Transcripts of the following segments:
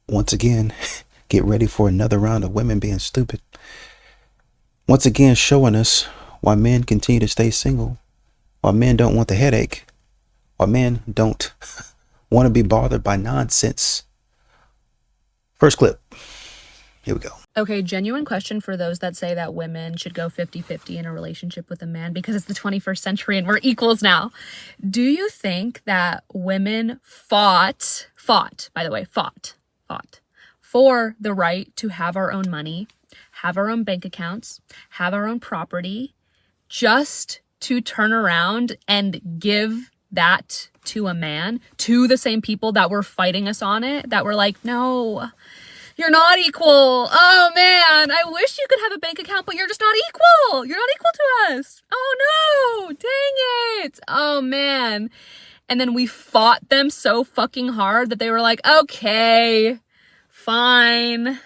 once again, get ready for another round of women being stupid. Once again, showing us why men continue to stay single, why men don't want the headache, why men don't want to be bothered by nonsense. First clip. Here we go. Okay, genuine question for those that say that women should go 50-50 in a relationship with a man because it's the 21st century and we're equals now. Do you think that women fought for the right to have our own money, have our own bank accounts, have our own property, just to turn around and give that to a man, to the same people that were fighting us on it, that were like, no, you're not equal. Oh man, I wish you could have a bank account, but you're just not equal. You're not equal to us. Oh no, dang it. Oh man. And then we fought them so fucking hard that they were like, okay, fine,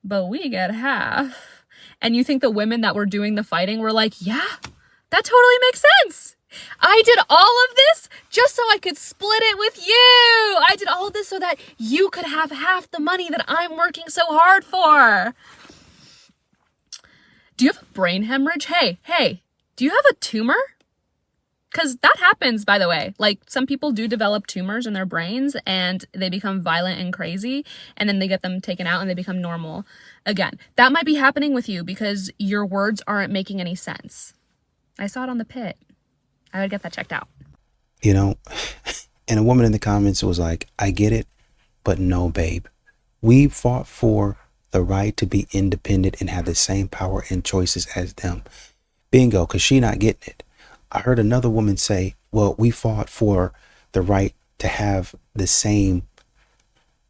but we get half. And you think the women that were doing the fighting were like, yeah, that totally makes sense. I did all of this just so I could split it with you. I did all of this so that you could have half the money that I'm working so hard for. Do you have a brain hemorrhage? Hey, do you have a tumor? Because that happens, by the way. Like, some people do develop tumors in their brains and they become violent and crazy, and then they get them taken out and they become normal again. That might be happening with you because your words aren't making any sense. I saw it on The Pit. I would get that checked out. You know, and a woman in the comments was like, I get it, but no, babe. We fought for the right to be independent and have the same power and choices as them. Bingo, because she not getting it. I heard another woman say, well, we fought for the right to have the same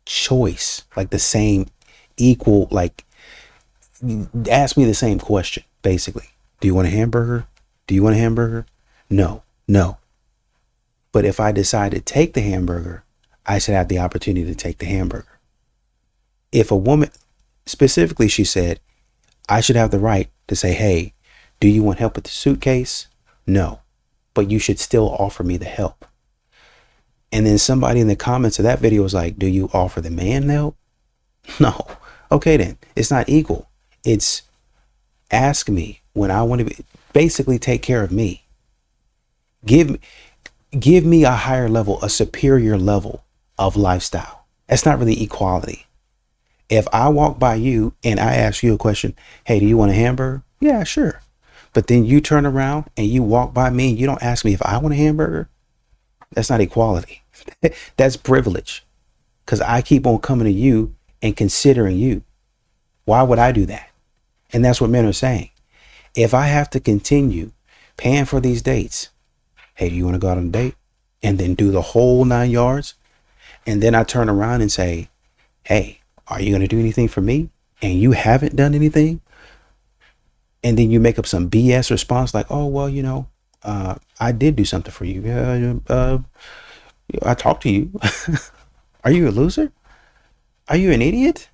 choice, like the same equal, like, ask me the same question, basically. Do you want a hamburger? Do you want a hamburger? No. But if I decide to take the hamburger, I should have the opportunity to take the hamburger. If a woman, specifically, she said, I should have the right to say, hey, do you want help with the suitcase? No, but you should still offer me the help. And then somebody in the comments of that video was like, do you offer the man help? No. Okay, then it's not equal. It's ask me when I want to basically take care of me. Give me a higher level, a superior level of lifestyle. That's not really equality. If I walk by you and I ask you a question, hey, do you want a hamburger? Yeah, sure. But then you turn around and you walk by me and you don't ask me if I want a hamburger. That's not equality. That's privilege. Because I keep on coming to you and considering you. Why would I do that? And that's what men are saying. If I have to continue paying for these dates, hey, do you want to go out on a date? And then do the whole 9 yards. And then I turn around and say, hey, are you going to do anything for me? And you haven't done anything. And then you make up some BS response like, oh, well, you know, I did do something for you. I talked to you. Are you a loser? Are you an idiot?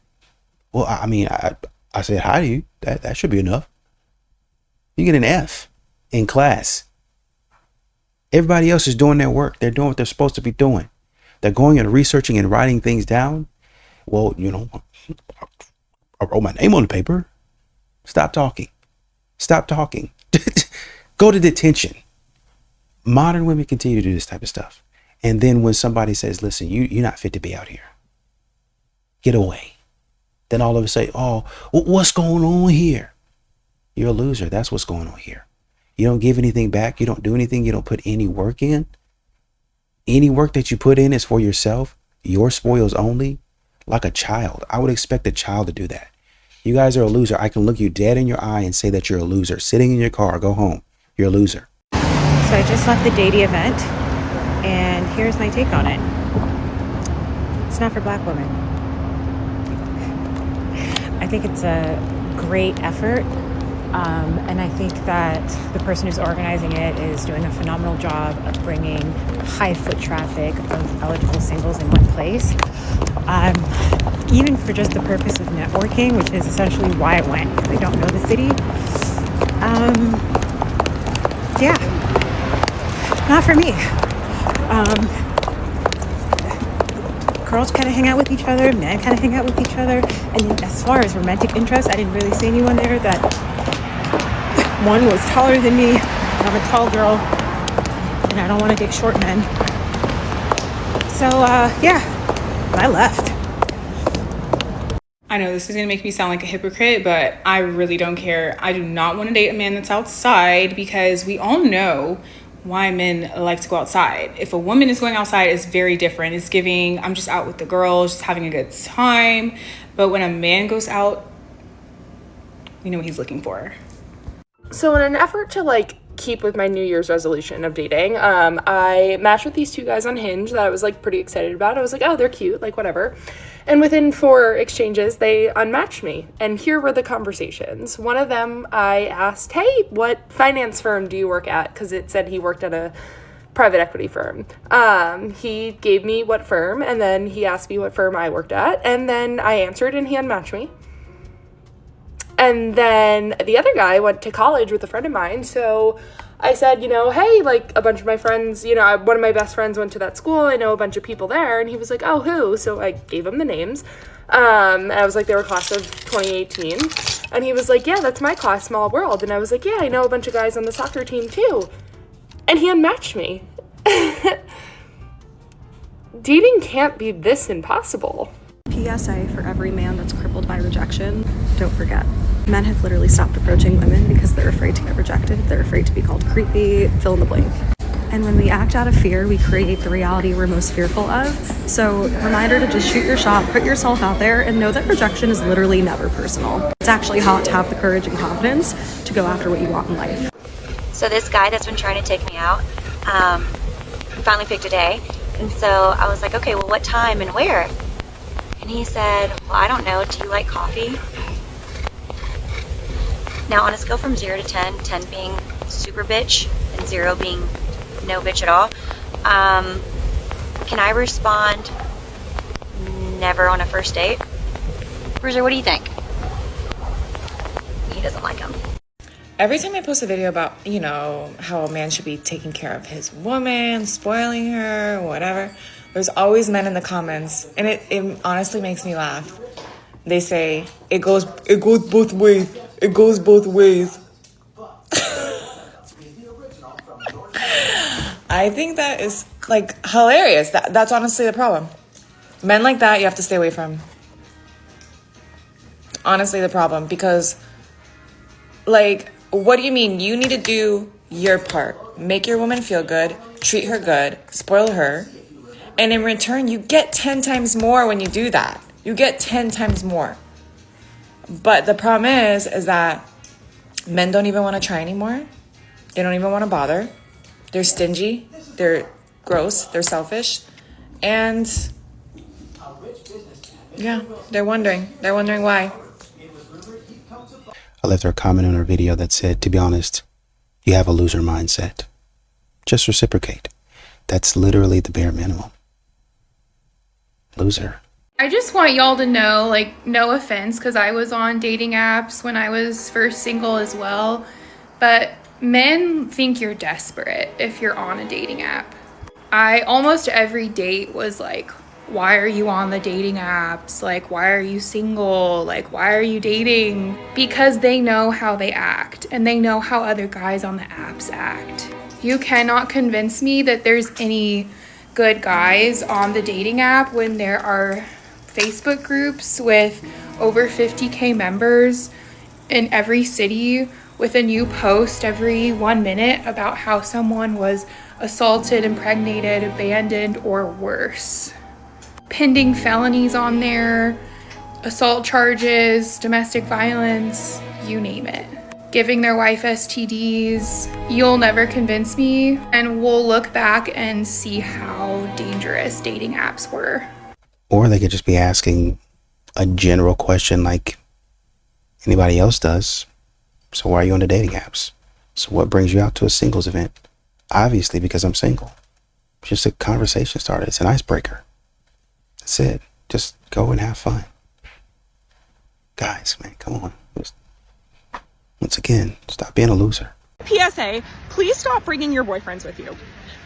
Well, I mean, I said hi to you. That should be enough. You get an F in class. Everybody else is doing their work. They're doing what they're supposed to be doing. They're going and researching and writing things down. Well, you know, I wrote my name on the paper. Stop talking. Go to detention. Modern women continue to do this type of stuff. And then when somebody says, listen, you're not fit to be out here, get away. Then all of us say, oh, what's going on here? You're a loser. That's what's going on here. You don't give anything back. You don't do anything. You don't put any work in. Any work that you put in is for yourself. Your spoils only. Like a child. I would expect a child to do that. You guys are a loser. I can look you dead in your eye and say that you're a loser. Sitting in your car, go home. You're a loser. So I just left the Datey event, and here's my take on it. It's not for black women. I think it's a great effort. And I think that the person who's organizing it is doing a phenomenal job of bringing high foot traffic of eligible singles in one place. Even for just the purpose of networking, which is essentially why I went, because I don't know the city. Yeah, not for me. girls kind of hang out with each other, men kind of hang out with each other. And as far as romantic interest, I didn't really see anyone there that one was taller than me. I'm a tall girl, and I don't want to date short men. So, yeah, I left. I know this is going to make me sound like a hypocrite, but I really don't care. I do not want to date a man that's outside because we all know why men like to go outside. If a woman is going outside, it's very different. It's giving, I'm just out with the girls, just having a good time. But when a man goes out, you know what he's looking for. So in an effort to like keep with my New Year's resolution of dating, I matched with these two guys on Hinge that I was like pretty excited about. I was like, oh, they're cute, like whatever. And within 4 exchanges, they unmatched me. And here were the conversations. One of them, I asked, hey, what finance firm do you work at? Because it said he worked at a private equity firm. He gave me what firm, and then he asked me what firm I worked at. And then I answered, and he unmatched me. And then the other guy went to college with a friend of mine. So I said, you know, hey, like a bunch of my friends, you know, one of my best friends went to that school. I know a bunch of people there. And he was like, oh, who? So I gave him the names. And I was like, they were class of 2018. And he was like, yeah, that's my class, small world. And I was like, yeah, I know a bunch of guys on the soccer team too. And he unmatched me. Dating can't be this impossible. PSA for every man that's crippled by rejection, don't forget. Men have literally stopped approaching women because they're afraid to get rejected. They're afraid to be called creepy, fill in the blank. And when we act out of fear, we create the reality we're most fearful of. So reminder to just shoot your shot, put yourself out there, and know that rejection is literally never personal. It's actually hot to have the courage and confidence to go after what you want in life. So this guy that's been trying to take me out, finally picked a day. And so I was like, okay, well, what time and where? And he said, well, I don't know. Do you like coffee? Now, on a scale from 0 to 10, 10 being super bitch and 0 being no bitch at all, can I respond never on a first date? Bruiser, what do you think? He doesn't like him. Every time I post a video about, you know, how a man should be taking care of his woman, spoiling her, whatever, there's always men in the comments, and it honestly makes me laugh. They say, it goes both ways. It goes both ways. I think that is, like, hilarious. That's honestly the problem. Men like that, you have to stay away from. Honestly, the problem. Because, like, what do you mean? You need to do your part. Make your woman feel good. Treat her good. Spoil her. And in return, you get 10 times more when you do that. You get 10 times more. But the problem is that men don't even want to try anymore. They don't even want to bother. They're stingy. They're gross. They're selfish. And yeah, they're wondering. They're wondering why. I left her a comment on her video that said, to be honest, you have a loser mindset. Just reciprocate. That's literally the bare minimum. Loser. I just want y'all to know, like, no offense, because I was on dating apps when I was first single as well, but men think you're desperate if you're on a dating app. I almost every date was like, why are you on the dating apps? Like, why are you single? Like, why are you dating? Because they know how they act, and they know how other guys on the apps act. You cannot convince me that there's any good guys on the dating app when there are Facebook groups with over 50K members in every city with a new post every 1 minute about how someone was assaulted, impregnated, abandoned, or worse. Pending felonies on there, assault charges, domestic violence, you name it. Giving their wife STDs. You'll never convince me, and we'll look back and see how dangerous dating apps were. Or they could just be asking a general question like anybody else does. So why are you on the dating apps? So what brings you out to a singles event? Obviously because I'm single. It's just a conversation starter. It's an icebreaker. That's it. Just go and have fun. Guys, man, come on. Just, once again, stop being a loser. PSA, please stop bringing your boyfriends with you.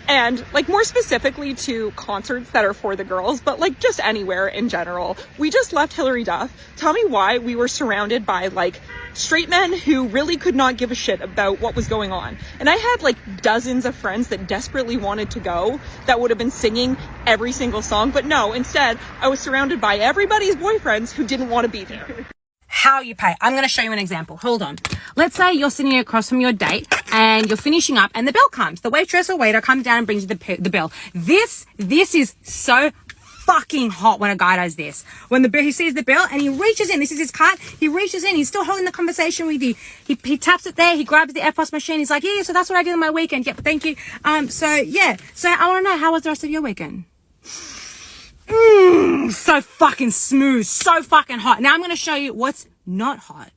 And like more specifically to concerts that are for the girls, but like just anywhere in general. We just left Hillary Duff. Tell me why we were surrounded by like straight men who really could not give a shit about what was going on. And I had like dozens of friends that desperately wanted to go that would have been singing every single song. But no, instead I was surrounded by everybody's boyfriends who didn't want to be there. How you pay. I'm going to show you an example. Hold on. Let's say you're sitting across from your date and you're finishing up and the bill comes. The waitress or waiter comes down and brings you the bill. This is so fucking hot when a guy does this. When he sees the bill and he reaches in, this is his card, he reaches in, he's still holding the conversation with you. He taps it there, he grabs the FPOS machine, he's like, yeah, so that's what I did on my weekend. Yep, thank you. So I want to know, how was the rest of your weekend? So fucking smooth, so fucking hot. Now I'm going to show you what's not hot.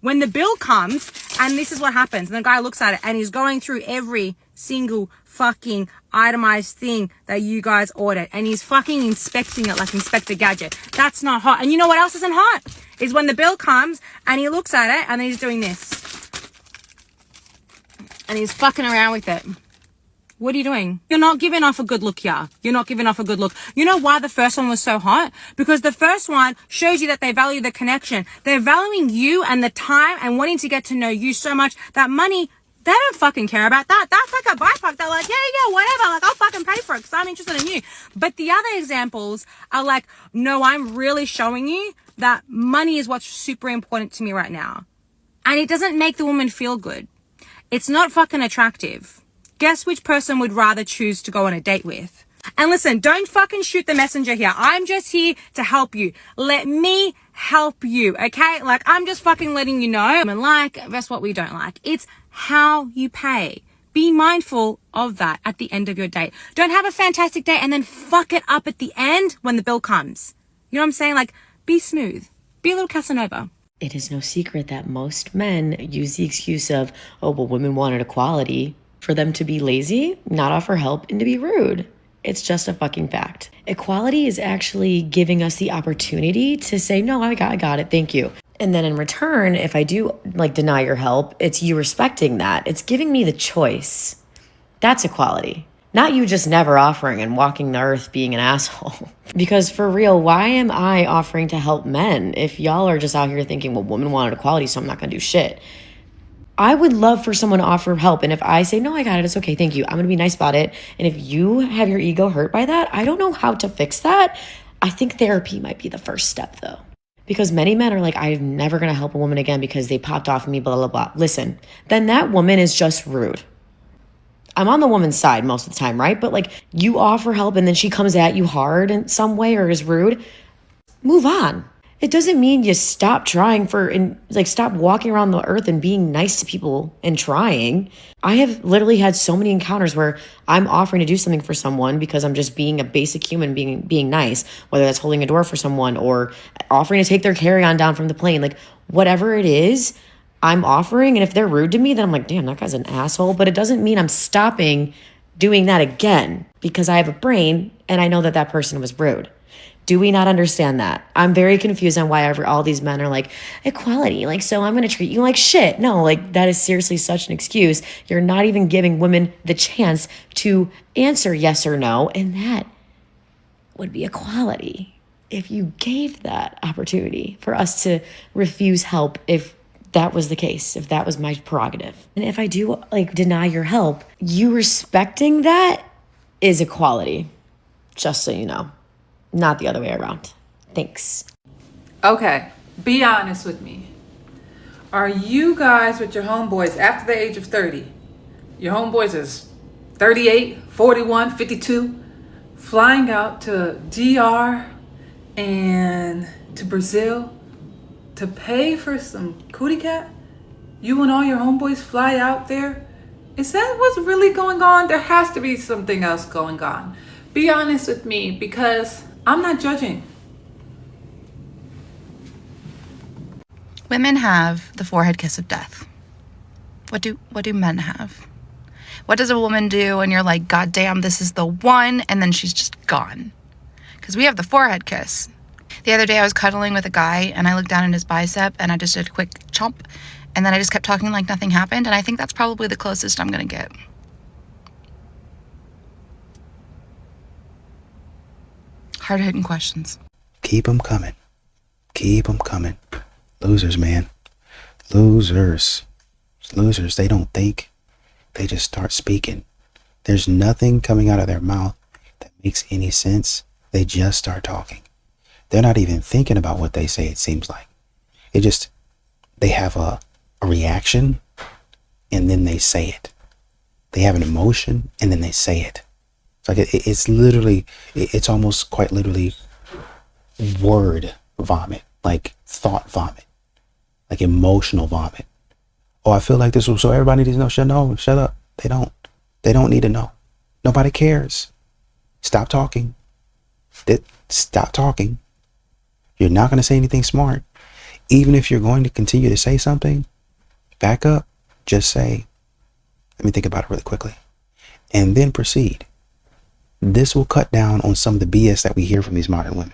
When the bill comes, and this is what happens, and the guy looks at it, and he's going through every single fucking itemized thing that you guys ordered, and he's fucking inspecting it like Inspector Gadget. That's not hot. And you know what else isn't hot? Is when the bill comes, and he looks at it, and then he's doing this. And he's fucking around with it. What are you doing? You're not giving off a good look here. You're not giving off a good look. You know why the first one was so hot? Because the first one shows you that they value the connection. They're valuing you and the time and wanting to get to know you so much that money, they don't fucking care about that. That's like a byproduct. They're like, yeah, whatever. Like, I'll fucking pay for it because I'm interested in you. But the other examples are like, no, I'm really showing you that money is what's super important to me right now. And it doesn't make the woman feel good. It's not fucking attractive. Guess which person would rather choose to go on a date with? And listen, don't fucking shoot the messenger here. I'm just here to help you. Let me help you, okay? Like, I'm just fucking letting you know. And like, that's what we don't like. It's how you pay. Be mindful of that at the end of your date. Don't have a fantastic date and then fuck it up at the end when the bill comes. You know what I'm saying? Like, be smooth. Be a little Casanova. It is no secret that most men use the excuse of, oh, well, women wanted equality, for them to be lazy, not offer help, and to be rude. It's just a fucking fact. Equality is actually giving us the opportunity to say, no, I got it, thank you. And then in return, if I do like deny your help, it's you respecting that. It's giving me the choice. That's equality. Not you just never offering and walking the earth being an asshole. Because for real, why am I offering to help men if y'all are just out here thinking, well, women wanted equality, so I'm not gonna do shit. I would love for someone to offer help. And if I say, no, I got it, it's okay, thank you, I'm going to be nice about it. And if you have your ego hurt by that, I don't know how to fix that. I think therapy might be the first step, though. Because many men are like, I'm never going to help a woman again because they popped off me, blah, blah, blah. Listen, then that woman is just rude. I'm on the woman's side most of the time, right? But like, you offer help and then she comes at you hard in some way or is rude. Move on. It doesn't mean you stop trying stop walking around the earth and being nice to people and trying. I have literally had so many encounters where I'm offering to do something for someone because I'm just being a basic human, being nice, whether that's holding a door for someone or offering to take their carry-on down from the plane, like whatever it is, I'm offering. And if they're rude to me, then I'm like, damn, that guy's an asshole. But it doesn't mean I'm stopping doing that again because I have a brain and I know that that person was rude. Do we not understand that? I'm very confused on why all these men are like, equality, like, so I'm going to treat you like shit. No, like, that is seriously such an excuse. You're not even giving women the chance to answer yes or no, and that would be equality if you gave that opportunity for us to refuse help if that was the case, if that was my prerogative. And if I do, like, deny your help, you respecting that is equality, just so you know. Not the other way around. Thanks. Okay, be honest with me. Are you guys with your homeboys after the age of 30? Your homeboys is 38, 41, 52, flying out to DR and to Brazil to pay for some cootie cat? You and all your homeboys fly out there? Is that what's really going on? There has to be something else going on. Be honest with me because I'm not judging. Women have the forehead kiss of death. What do men have? What does a woman do when you're like, God damn, this is the one, and then she's just gone? Because we have the forehead kiss. The other day I was cuddling with a guy and I looked down at his bicep and I just did a quick chomp and then I just kept talking like nothing happened, and I think that's probably the closest I'm gonna get. Hard-hitting questions. Keep them coming. Keep them coming. Losers, man. Losers. Losers, they don't think. They just start speaking. There's nothing coming out of their mouth that makes any sense. They just start talking. They're not even thinking about what they say, it seems like. They have a reaction, and then they say it. They have an emotion, and then they say it. It's like it's literally, it's almost quite literally word vomit, like thought vomit, like emotional vomit. Oh, I feel like this was so everybody needs to know. Shut up. They don't need to know. Nobody cares. Stop talking. Stop talking. You're not going to say anything smart. Even if you're going to continue to say something, back up. Just say, let me think about it really quickly, and then proceed. This will cut down on some of the BS that we hear from these modern women.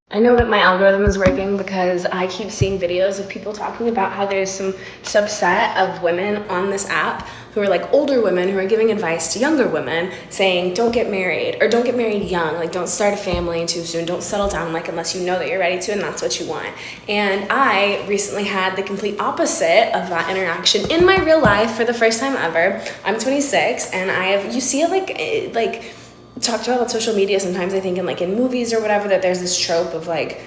I know that my algorithm is working because I keep seeing videos of people talking about how there's some subset of women on this app who are like older women who are giving advice to younger women saying don't get married or don't get married young, like don't start a family too soon, don't settle down like unless you know that you're ready to and that's what you want. And I recently had the complete opposite of that interaction in my real life for the first time ever. I'm 26 and you see it like talked about on social media sometimes, I think in movies or whatever, that there's this trope of like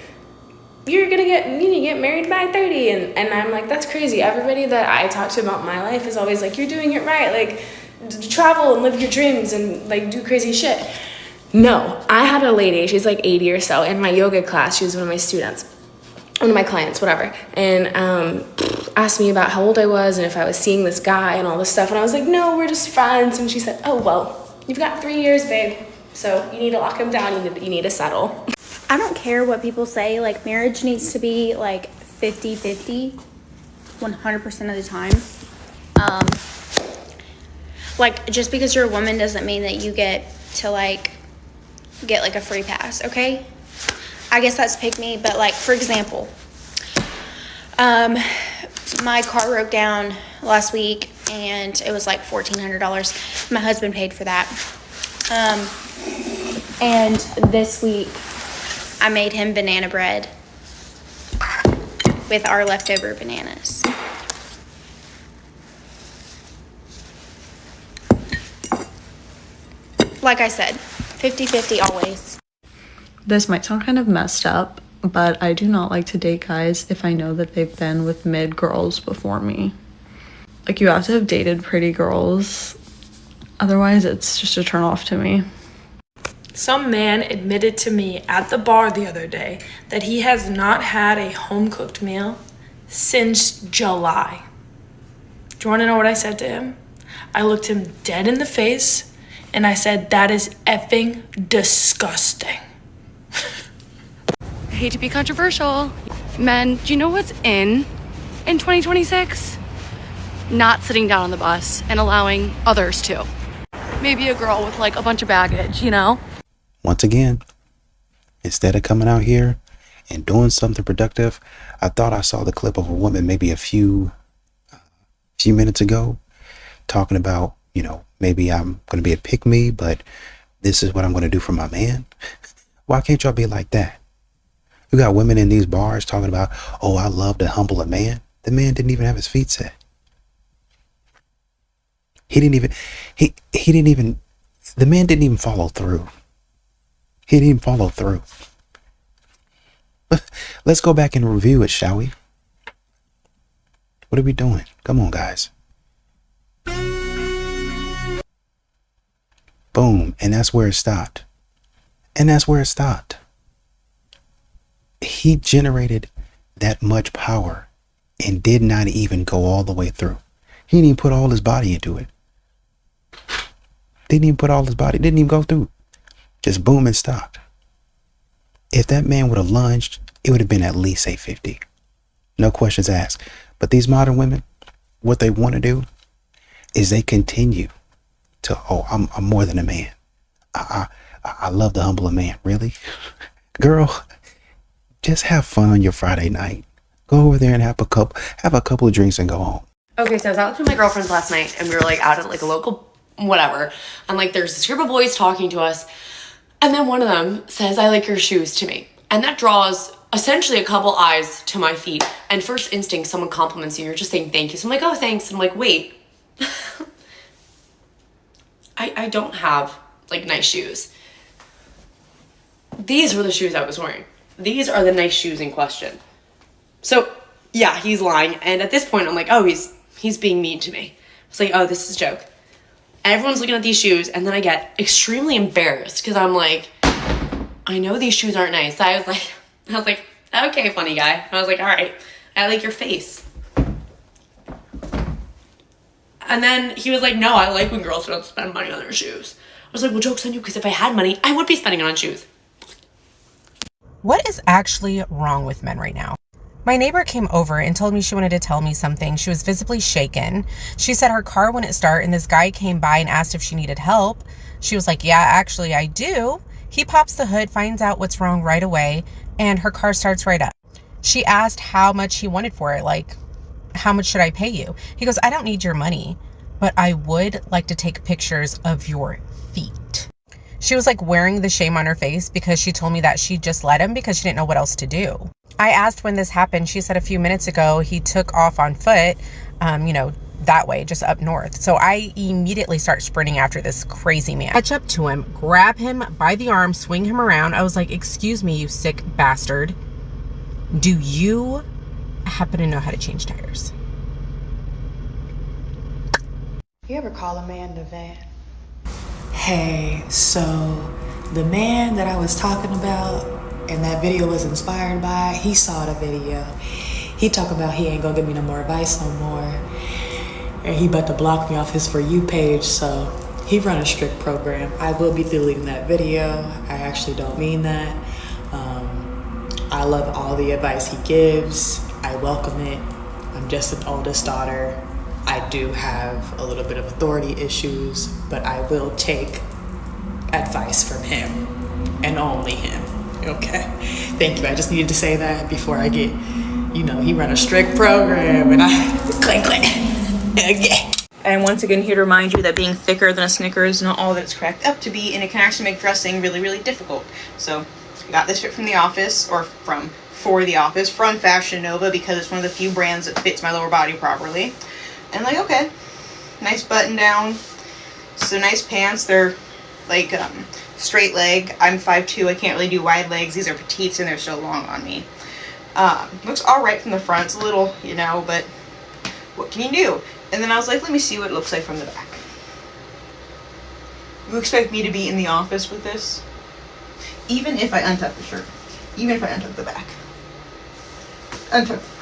you need to get married by 30 and I'm like, that's crazy. Everybody that I talk to about my life is always like, you're doing it right, like travel and live your dreams and like do crazy shit. No, I had a lady, she's like 80 or so, in my yoga class. She was one of my students, one of my clients, whatever, and asked me about how old I was and if I was seeing this guy and all this stuff, and I was like, no, we're just friends. And she said, oh well, you've got 3 years, babe, so you need to lock him down. You need to settle. I don't care what people say. Like, marriage needs to be like 50-50, 100% of the time. Like, just because you're a woman doesn't mean that you get to get like a free pass. Okay, I guess that's pick me, but like, for example, my car broke down last week and it was like $1,400. My husband paid for that. And this week I made him banana bread with our leftover bananas. Like I said, 50-50 always. This might sound kind of messed up, but I do not like to date guys if I know that they've been with mid girls before me. Like, you have to have dated pretty girls, otherwise it's just a turn off to me. Some man admitted to me at the bar the other day that he has not had a home-cooked meal since July. Do you want to know what I said to him? I looked him dead in the face and I said, that is effing disgusting. I hate to be controversial. Men, do you know what's in 2026? Not sitting down on the bus and allowing others to. Maybe a girl with like a bunch of baggage, you know? Once again, instead of coming out here and doing something productive, I thought I saw the clip of a woman maybe a few minutes ago talking about, maybe I'm going to be a pick-me, but this is what I'm going to do for my man. Why can't y'all be like that? You got women in these bars talking about, oh, I love to humble a man. The man didn't even have his feet set. The man didn't even follow through. He didn't even follow through. Let's go back and review it, shall we? What are we doing? Come on, guys. Boom. And that's where it stopped. He generated that much power and did not even go all the way through. He didn't even put all his body into it. Didn't even go through. Just boom and stopped. If that man would have lunged, it would have been at least a 50. No questions asked. But these modern women, what they want to do is they continue to, oh, I'm more than a man. I love to humble a man. Really? Girl, just have fun on your Friday night. Go over there and have a couple of drinks and go home. Okay, so I was out with my girlfriends last night and we were like out at like a local whatever. And like there's this group of boys talking to us. And then one of them says, I like your shoes to me. And that draws essentially a couple eyes to my feet. And first instinct, someone compliments you. You're just saying thank you. So I'm like, oh, thanks. And I'm like, wait. I don't have like nice shoes. These were the shoes I was wearing. These are the nice shoes in question. So yeah, he's lying. And at this point, I'm like, oh, he's being mean to me. It's like, oh, this is a joke. Everyone's looking at these shoes, and then I get extremely embarrassed because I'm like, I know these shoes aren't nice. I was like, okay, funny guy. I was like, all right, I like your face. And then he was like, no, I like when girls don't spend money on their shoes. I was like, well, joke's on you, because if I had money, I would be spending it on shoes. What is actually wrong with men right now? My neighbor came over and told me she wanted to tell me something. She was visibly shaken. She said her car wouldn't start and this guy came by and asked if she needed help. She was like, yeah, actually I do. He pops the hood, finds out what's wrong right away, and her car starts right up. She asked how much he wanted for it, like, how much should I pay you? He goes, I don't need your money, but I would like to take pictures of your feet. She was like wearing the shame on her face because she told me that she just let him because she didn't know what else to do. I asked when this happened. She said a few minutes ago he took off on foot, that way, just up north. So I immediately start sprinting after this crazy man. Catch up to him, grab him by the arm, swing him around. I was like, excuse me, you sick bastard. Do you happen to know how to change tires? You ever call a man the van? Hey, so the man that I was talking about and that video was inspired by, he saw the video. He talking about he ain't gonna give me no more advice no more. And he about to block me off his For You page, so he run a strict program. I will be deleting that video. I actually don't mean that. I love all the advice he gives. I welcome it. I'm just an oldest daughter. I do have a little bit of authority issues, but I will take advice from him and only him. Okay, thank you. I just needed to say that before I get, he run a strict program and I clink. Okay. And once again, here to remind you that being thicker than a Snickers is not all that it's cracked up to be, and it can actually make dressing really, really difficult. So I got this fit from The Office, for The Office, from Fashion Nova, because it's one of the few brands that fits my lower body properly. And okay, nice button down. So nice pants. They're like straight leg. I'm 5'2". I can't really do wide legs. These are petites and they're so long on me. Looks all right from the front. It's a little, but what can you do? And then I was like, let me see what it looks like from the back. You expect me to be in the office with this? Even if I untuck the shirt. Even if I untuck the back. Untuck the front.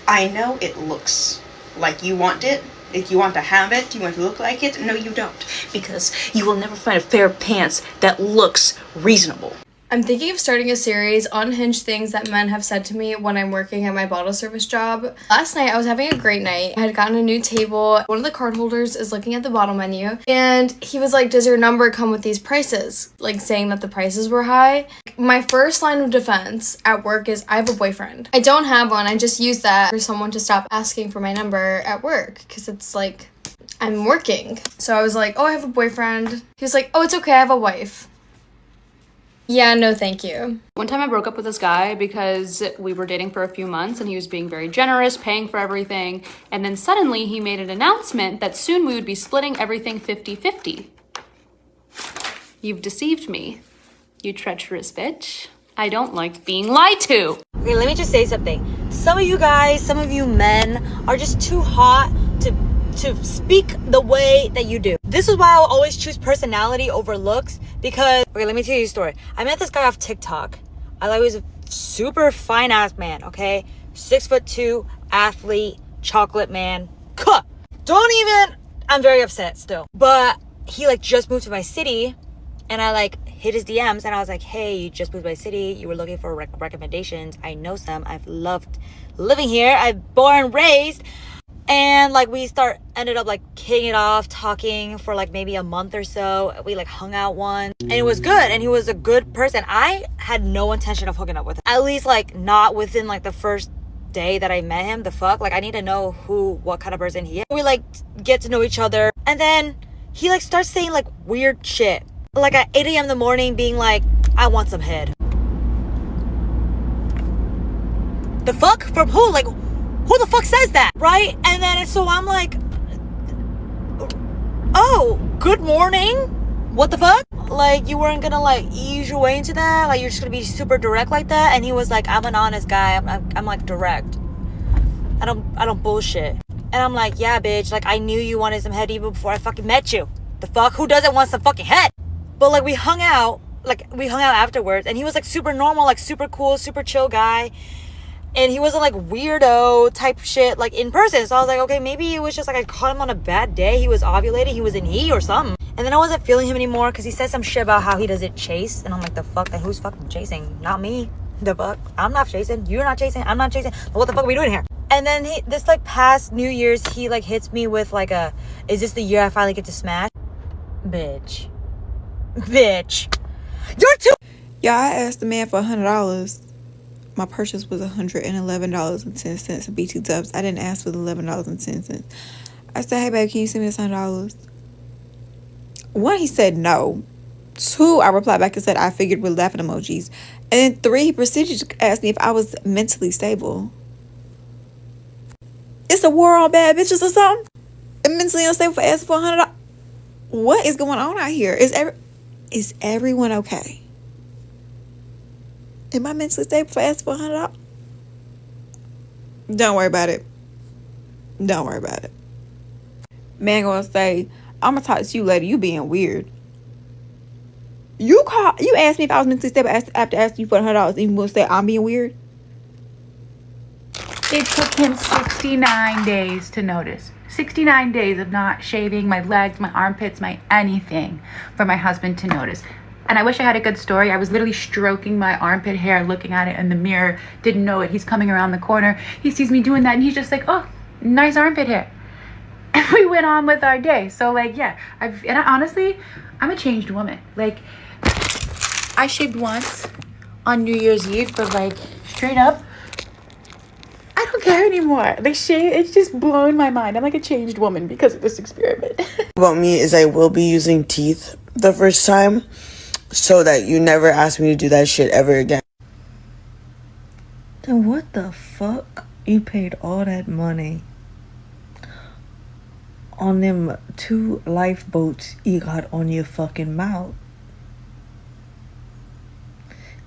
I know it looks like you want it. If you want to have it, you want to look like it. No, you don't. Because you will never find a pair of pants that looks reasonable. I'm thinking of starting a series on Hinge things that men have said to me when I'm working at my bottle service job. Last night, I was having a great night. I had gotten a new table. One of the card holders is looking at the bottle menu, and he was like, does your number come with these prices? Like, saying that the prices were high. My first line of defense at work is, I have a boyfriend. I don't have one. I just use that for someone to stop asking for my number at work, because it's like, I'm working. So I was like, oh, I have a boyfriend. He was like, oh, it's okay, I have a wife. Yeah, no thank you. One time I broke up with this guy because we were dating for a few months and he was being very generous, paying for everything. And then suddenly he made an announcement that soon we would be splitting everything 50-50. You've deceived me, you treacherous bitch. I don't like being lied to. Okay, let me just say something. Some of you guys, some of you men are just too hot to speak the way that you do. This is why I'll always choose personality over looks, because, okay, let me tell you a story. I met this guy off TikTok. I thought he was a super fine ass man, okay? 6'2", athlete, chocolate man. I'm very upset still. But he just moved to my city And I like hit his DMs and I was like, hey, you just moved to my city. You were looking for recommendations. I know some. I've loved living here. I've born and raised. And like we ended up like kicking it off, talking for like maybe a month or so. We like hung out once and it was good. And he was a good person. I had no intention of hooking up with him. At least like not within like the first day that I met him. The fuck? Like I need to know what kind of person he is. We like get to know each other. And then he like starts saying like weird shit. Like at 8 a.m. in the morning being like, I want some head. The fuck? From who? Like, who the fuck says that? Right? And then so I'm like, oh, good morning? What the fuck? Like, you weren't gonna like ease your way into that? Like, you're just gonna be super direct like that? And he was like, I'm an honest guy. I'm like direct. I don't bullshit. And I'm like, yeah, bitch. Like, I knew you wanted some head even before I fucking met you. The fuck? Who doesn't want some fucking head? But like, we hung out afterwards, and he was like super normal, like super cool, super chill guy. And he wasn't like weirdo type shit like in person. So I was like, okay, maybe it was just like I caught him on a bad day. He was ovulating, he was in heat or something. And then I wasn't feeling him anymore because he said some shit about how he doesn't chase. And I'm like, the fuck? Then who's fucking chasing? Not me. The fuck? I'm not chasing. You're not chasing. I'm not chasing. What the fuck are we doing here? And then this like past New Year's, he like hits me with like is this the year I finally get to smash? Bitch. You're too. Yeah, I asked the man for $100. My purchase was $111.10 of BT Dubs. I didn't ask for the $11.10. I said, hey, babe, can you send me this $100? One, he said no. Two, I replied back and said, I figured with laughing emojis. And then three, he proceeded to ask me if I was mentally stable. It's a war on bad bitches or something? I'm mentally unstable for asking for $100? What is going on out here? Is everyone okay? Am I mentally stable for asking for $100? Don't worry about it. Don't worry about it. Man gonna say, I'm gonna talk to you later. You being weird. You asked me if I was mentally stable after asking you for $100. And you gonna say I'm being weird? It took him 69 days to notice. 69 days of not shaving my legs, my armpits, my anything for my husband to notice. And I wish I had a good story. I was literally stroking my armpit hair, looking at it in the mirror, didn't know it. He's coming around the corner. He sees me doing that and he's just like, oh, nice armpit hair. And we went on with our day. So like, yeah, honestly, I'm a changed woman. Like, I shaved once on New Year's Eve, but like straight up, I don't care anymore. Like shave, it's just blown my mind. I'm like a changed woman because of this experiment. About me is I will be using teeth the first time so that you never ask me to do that shit ever again. Then what the fuck? You paid all that money on them 2 lifeboats you got on your fucking mouth.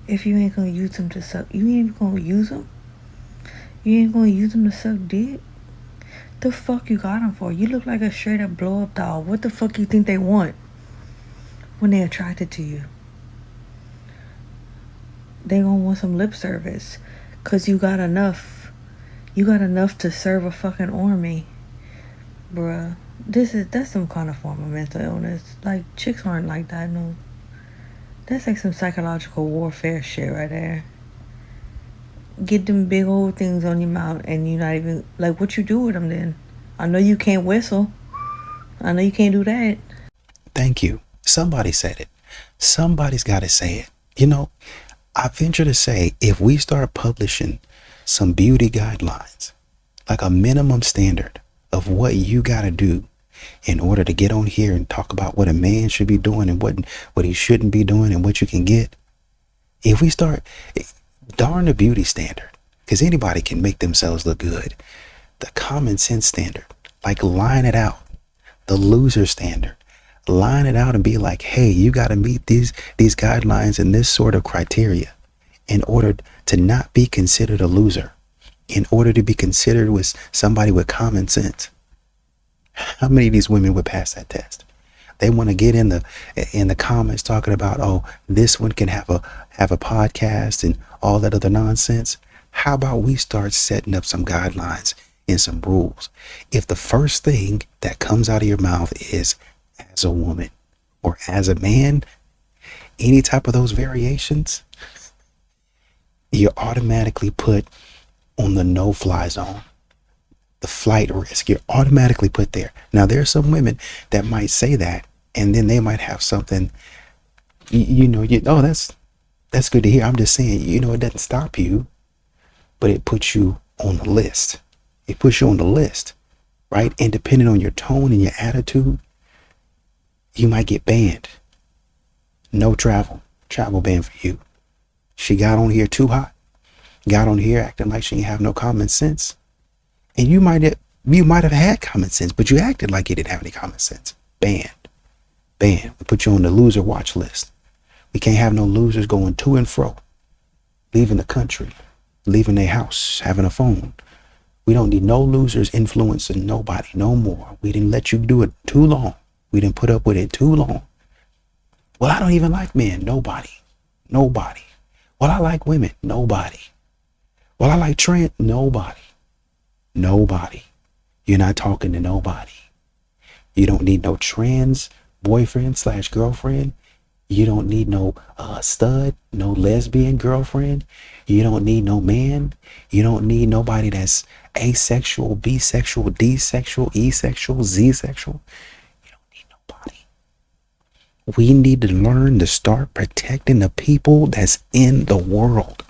If you ain't gonna use them to suck, you ain't gonna use them? You ain't gonna use them to suck dick? The fuck you got them for? You look like a straight up blow up doll. What the fuck you think they want when they attracted to you? They gonna want some lip service cause you got enough. You got enough to serve a fucking army. Bruh, that's some kind of form of mental illness. Like, chicks aren't like that, no. That's like some psychological warfare shit right there. Get them big old things on your mouth and you're not even, like, what you do with them then? I know you can't whistle. I know you can't do that. Thank you. Somebody said it. Somebody's got to say it. You know, I venture to say if we start publishing some beauty guidelines, like a minimum standard of what you got to do in order to get on here and talk about what a man should be doing and what he shouldn't be doing and what you can get. If we start, darn the beauty standard, because anybody can make themselves look good. The common sense standard, like line it out. The loser standard, line it out and be like, hey, you got to meet these guidelines and this sort of criteria in order to not be considered a loser, in order to be considered with somebody with common sense. How many of these women would pass that test? They want to get in the comments talking about, oh, this one can have a podcast and all that other nonsense. How about we start setting up some guidelines and some rules? If the first thing that comes out of your mouth is as a woman or as a man, any type of those variations, you're automatically put on the no-fly zone. The flight risk, you're automatically put there. Now, there are some women that might say that, and then they might have something, oh, that's good to hear. I'm just saying, it doesn't stop you, but it puts you on the list. It puts you on the list, right? And depending on your tone and your attitude, you might get banned. No travel ban for you. She got on here too hot, got on here acting like she didn't have no common sense. And you might have had common sense, but you acted like you didn't have any common sense. Banned. We put you on the loser watch list. We can't have no losers going to and fro, leaving the country, leaving their house, having a phone. We don't need no losers influencing nobody no more. We didn't let you do it too long. We didn't put up with it too long. Well, I don't even like men. Nobody. Well, I like women. Nobody. Well, I like trans. Nobody. You're not talking to nobody. You don't need no trans boyfriend/girlfriend. You don't need no stud, no lesbian girlfriend. You don't need no man. You don't need nobody that's asexual, bisexual, desexual, asexual, zsexual. You don't need nobody. We need to learn to start protecting the people that's in the world.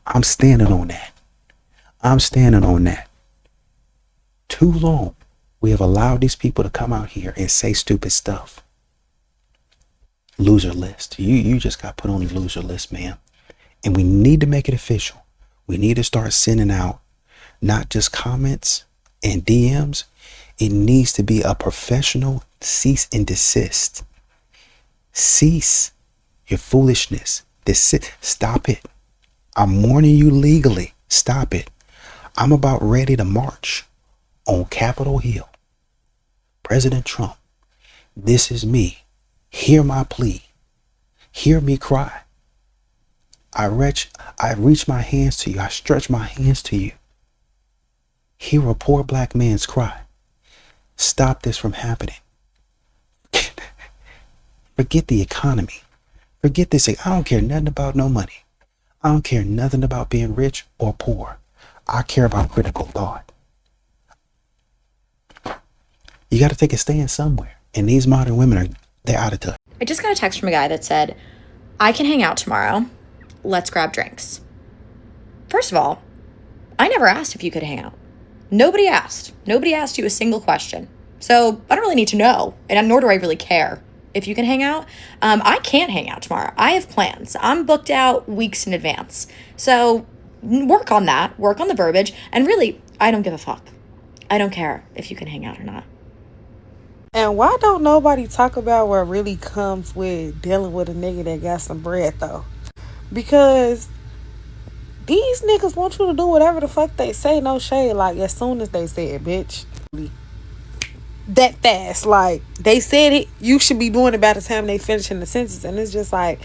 I'm standing on that. Too long, we have allowed these people to come out here and say stupid stuff. Loser list. You just got put on the loser list, man. And we need to make it official. We need to start sending out not just comments and DMs. It needs to be a professional cease and desist. Cease your foolishness. Stop it. I'm warning you legally. Stop it. I'm about ready to march on Capitol Hill. President Trump, this is me. Hear my plea. Hear me cry. I reach my hands to you. I stretch my hands to you. Hear a poor black man's cry. Stop this from happening. Forget the economy. Forget this. I don't care nothing about no money. I don't care nothing about being rich or poor. I care about critical thought. You got to take a stand somewhere. And these modern women they're out of touch. I just got a text from a guy that said, I can hang out tomorrow. Let's grab drinks. First of all, I never asked if you could hang out. Nobody asked. Nobody asked you a single question. So I don't really need to know, and nor do I really care if you can hang out. I can't hang out tomorrow. I have plans. I'm booked out weeks in advance. So work on that. Work on the verbiage. And really, I don't give a fuck. I don't care if you can hang out or not. And why don't nobody talk about what really comes with dealing with a nigga that got some bread, though? Because these niggas want you to do whatever the fuck they say, no shade, like, as soon as they say it, bitch. That fast. Like, they said it, you should be doing it by the time they finishing the sentence. And it's just like,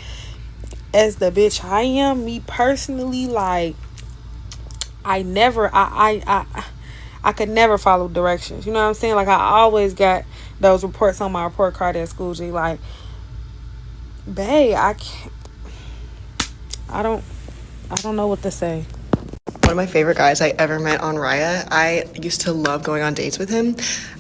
as the bitch I am, me personally, like, I could never follow directions. You know what I'm saying? Like, I always got those reports on my report card at school. G, like, babe, I don't know what to say. One of my favorite guys I ever met on Raya. I used to love going on dates with him.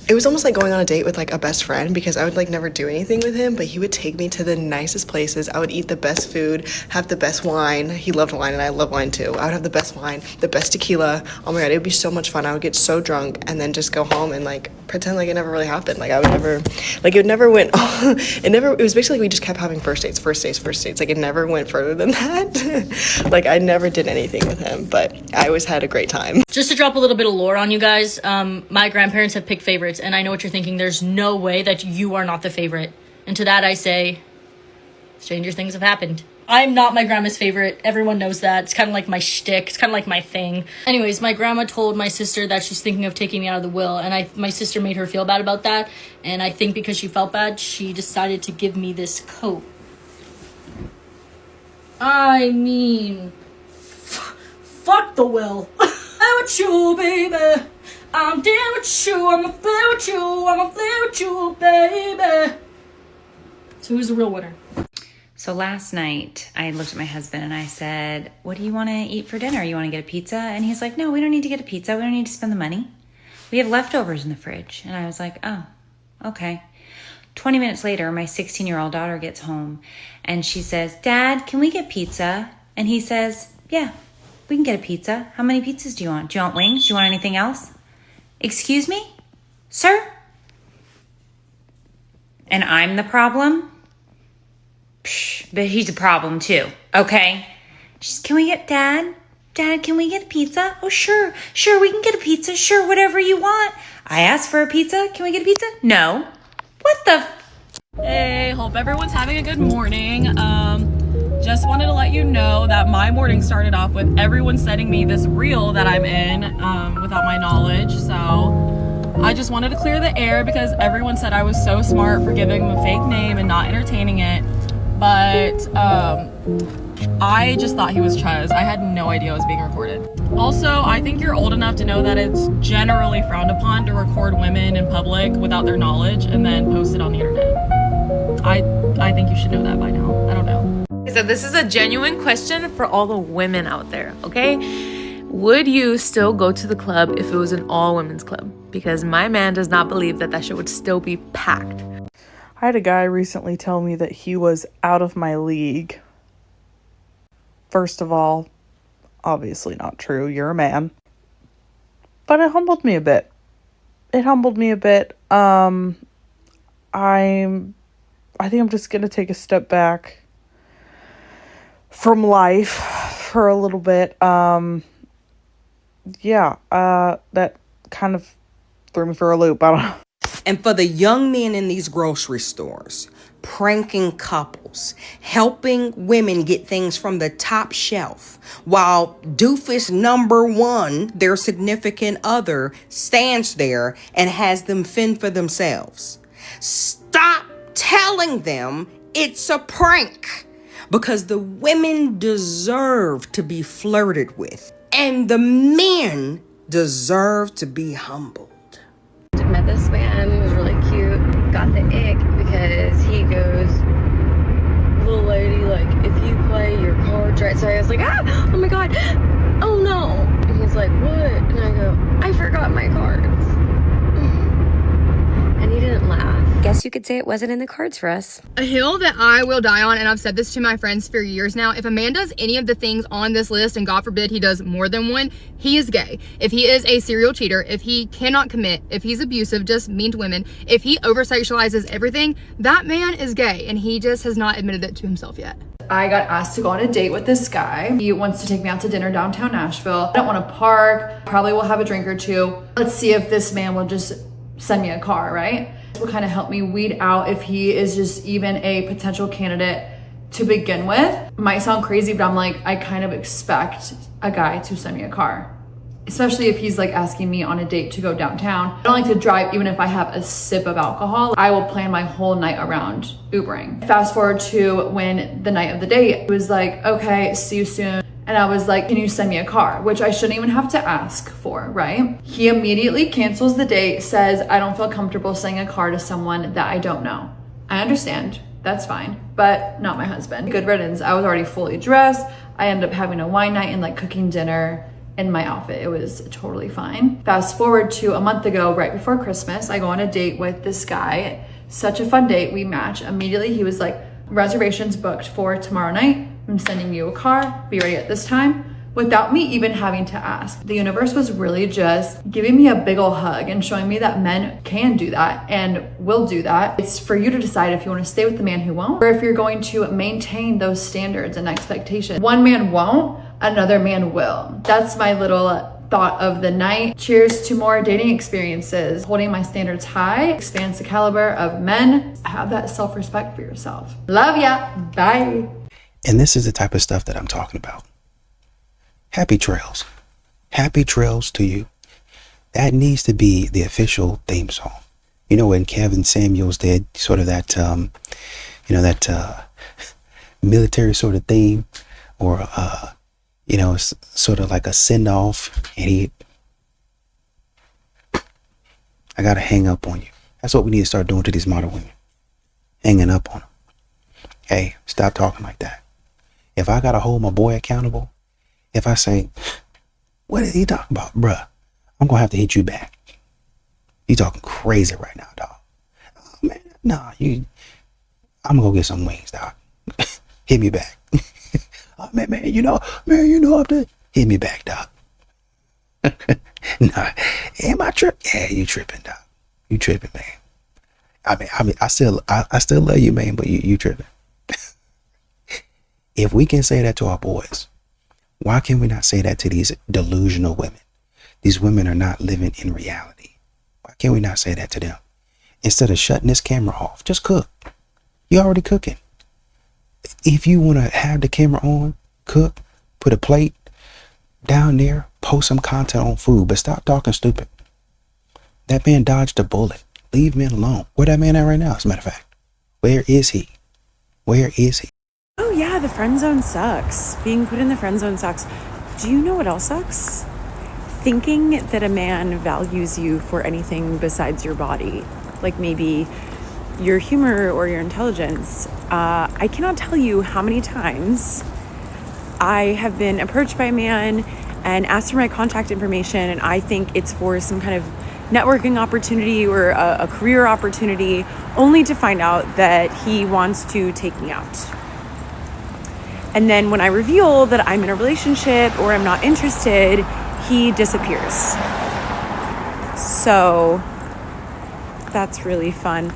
It was almost like going on a date with like a best friend because I would like never do anything with him, but he would take me to the nicest places. I would eat the best food, have the best wine. He loved wine and I love wine too. I would have the best wine, the best tequila. Oh my God, it would be so much fun. I would get so drunk and then just go home and like pretend like it never really happened. Like I would never, like it never went, it was basically like we just kept having first dates. Like it never went further than that. Like I never did anything with him, but I always had a great time. Just to drop a little bit of lore on you guys, my grandparents have picked favorites, and I know what you're thinking. There's no way that you are not the favorite. And to that I say, stranger things have happened. I'm not my grandma's favorite. Everyone knows that. It's kind of like my shtick. It's kind of like my thing. Anyways, my grandma told my sister that she's thinking of taking me out of the will, and my sister made her feel bad about that. And I think because she felt bad, she decided to give me this coat. I mean, fuck the will. I'm with you, baby. I'm down with you. I'ma play with you. I'ma play with you, baby. So who's the real winner? So last night, I looked at my husband and I said, what do you want to eat for dinner? You want to get a pizza? And he's like, no, we don't need to get a pizza. We don't need to spend the money. We have leftovers in the fridge. And I was like, oh, okay. 20 minutes later, my 16-year-old daughter gets home and she says, Dad, can we get pizza? And he says, yeah, we can get a pizza. How many pizzas do you want? Do you want wings? Do you want anything else? Excuse me, sir? And I'm the problem? Psh, but he's a problem too, okay? Just, can we get Dad, can we get a pizza? Oh, sure, we can get a pizza. Sure, whatever you want. I asked for a pizza. Can we get a pizza? No. What the? Hey, hope everyone's having a good morning. Just wanted to let you know that my morning started off with everyone sending me this reel that I'm in without my knowledge. So I just wanted to clear the air because everyone said I was so smart for giving them a fake name and not entertaining it. But I just thought he was Chuz. I had no idea it was being recorded. Also, I think you're old enough to know that it's generally frowned upon to record women in public without their knowledge and then post it on the internet. I think you should know that by now. I don't know. So this is a genuine question for all the women out there, okay? Would you still go to the club if it was an all-women's club? Because my man does not believe that shit would still be packed. I had a guy recently tell me that he was out of my league. First of all, obviously not true. You're a man. But it humbled me a bit. I think I'm just going to take a step back from life for a little bit. That kind of threw me for a loop. I don't know. And for the young men in these grocery stores, pranking couples, helping women get things from the top shelf, while doofus number one, their significant other, stands there and has them fend for themselves. Stop telling them it's a prank, because the women deserve to be flirted with and the men deserve to be humbled. Met this man who was really cute, got the ick because he goes, little lady, like, if you play your cards right. So I was like, oh my god, oh no. And he's like, what? And I go, I forgot my cards. And he didn't laugh. Guess you could say it wasn't in the cards for us. A hill that I will die on, and I've said this to my friends for years now, if a man does any of the things on this list, and God forbid he does more than one, he is gay. If he is a serial cheater, if he cannot commit, if he's abusive, just mean to women, if he over-sexualizes everything, that man is gay, and he just has not admitted it to himself yet. I got asked to go on a date with this guy. He wants to take me out to dinner downtown Nashville. I don't want to park. Probably will have a drink or two. Let's see if this man will just send me a car, right? This will kind of help me weed out if he is just even a potential candidate to begin with. Might sound crazy, but I'm like, I kind of expect a guy to send me a car, especially if he's like asking me on a date to go downtown. I don't like to drive even if I have a sip of alcohol. I will plan my whole night around Ubering. Fast forward to when the night of the date, it was like, okay, see you soon. And I was like, can you send me a car? Which I shouldn't even have to ask for, right? He immediately cancels the date, says, I don't feel comfortable sending a car to someone that I don't know. I understand, that's fine, but not my husband. Good riddance, I was already fully dressed. I ended up having a wine night and like cooking dinner in my outfit. It was totally fine. Fast forward to a month ago, right before Christmas, I go on a date with this guy. Such a fun date, we match. Immediately he was like, reservations booked for tomorrow night. I'm sending you a car, be ready at this time, without me even having to ask. The universe was really just giving me a big ol' hug and showing me that men can do that and will do that. It's for you to decide if you want to stay with the man who won't, or if you're going to maintain those standards and expectations. One man won't, another man will. That's my little thought of the night. Cheers to more dating experiences. Holding my standards high expands the caliber of men. Have that self-respect for yourself. Love ya. Bye. And this is the type of stuff that I'm talking about. Happy trails. Happy trails to you. That needs to be the official theme song. You know, when Kevin Samuels did sort of that, military sort of theme, or, it's sort of like a send off, and I got to hang up on you. That's what we need to start doing to these modern women. Hanging up on them. Hey, stop talking like that. If I gotta hold my boy accountable, if I say, what is he talking about, bruh? I'm gonna have to hit you back. You talking crazy right now, dog. Oh, man, nah, I'm gonna go get some wings, dog. Hit me back. Oh, man, I'm the hit me back, dog. Nah, am I tripping? Yeah, you tripping, dog. You tripping, man. I still love you, man, but you tripping. If we can say that to our boys, why can we not say that to these delusional women? These women are not living in reality. Why can't we not say that to them? Instead of shutting this camera off, just cook. You're already cooking. If you want to have the camera on, cook, put a plate down there, post some content on food, but stop talking stupid. That man dodged a bullet. Leave men alone. Where that man at right now, as a matter of fact? Where is he? Where is he? Oh yeah, the friend zone sucks. Being put in the friend zone sucks. Do you know what else sucks? Thinking that a man values you for anything besides your body. Like maybe your humor or your intelligence. I cannot tell you how many times I have been approached by a man and asked for my contact information, and I think it's for some kind of networking opportunity or a career opportunity, only to find out that he wants to take me out. And then when I reveal that I'm in a relationship or I'm not interested, he disappears. So that's really fun.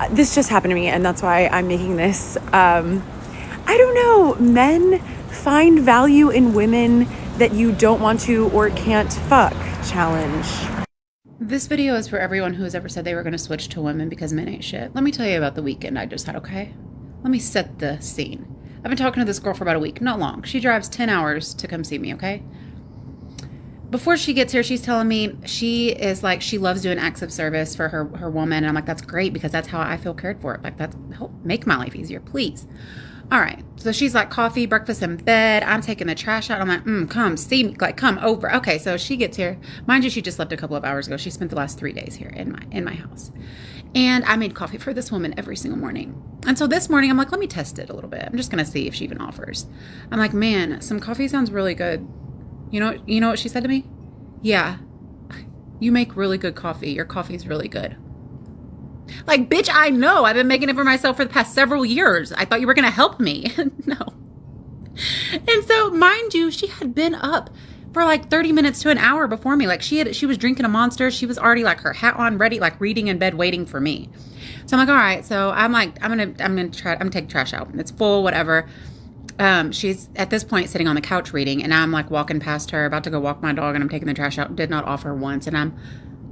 This just happened to me, and that's why I'm making this. I don't know, men find value in women that you don't want to or can't fuck challenge. This video is for everyone who has ever said they were going to switch to women because men ain't shit. Let me tell you about the weekend I just had, okay? Let me set the scene. I've been talking to this girl for about a week, not long. She drives 10 hours to come see me, okay? Before she gets here, she's telling me she loves doing acts of service for her woman. And I'm like, that's great because that's how I feel cared for. Like, that's help make my life easier, please. All right. So she's like, coffee, breakfast in bed. I'm taking the trash out. I'm like, come see me, like, come over. Okay. So she gets here. Mind you, she just left a couple of hours ago. She spent the last 3 days here in my house. And I made coffee for this woman every single morning. And so this morning, I'm like, let me test it a little bit. I'm just going to see if she even offers. I'm like, man, some coffee sounds really good. You know what she said to me? Yeah, you make really good coffee. Your coffee's really good. Like, bitch, I know. I've been making it for myself for the past several years. I thought you were going to help me. No. And so, mind you, she had been up for like 30 minutes to an hour before me. Like she was drinking a Monster. She was already like her hat on, ready, like reading in bed, waiting for me. So I'm like, all right. So I'm like, I'm gonna take trash out. It's full, whatever. She's at this point sitting on the couch reading, and I'm like walking past her, about to go walk my dog, and I'm taking the trash out. Did not offer once, and I'm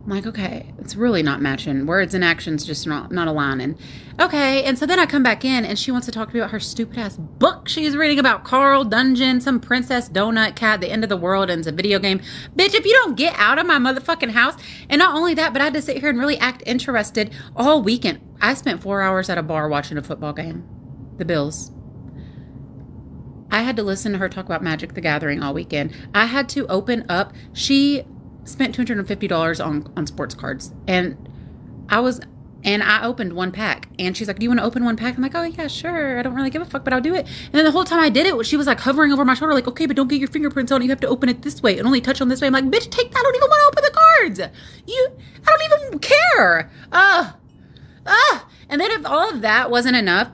like, okay, it's really not matching. Words and actions just not aligning. Okay, and so then I come back in, and she wants to talk to me about her stupid ass book she's reading about Carl Dungeon, some princess donut cat, the end of the world, and it's a video game. Bitch, if you don't get out of my motherfucking house, and not only that, but I had to sit here and really act interested all weekend. I spent 4 hours at a bar watching a football game. The Bills. I had to listen to her talk about Magic the Gathering all weekend. I had to open up. She spent $250 on sports cards. And I opened one pack. And she's like, do you want to open one pack? I'm like, oh, yeah, sure. I don't really give a fuck, but I'll do it. And then the whole time I did it, she was like hovering over my shoulder, like, okay, but don't get your fingerprints on it. You have to open it this way and only touch on this way. I'm like, bitch, take that. I don't even want to open the cards. I don't even care. And then if all of that wasn't enough,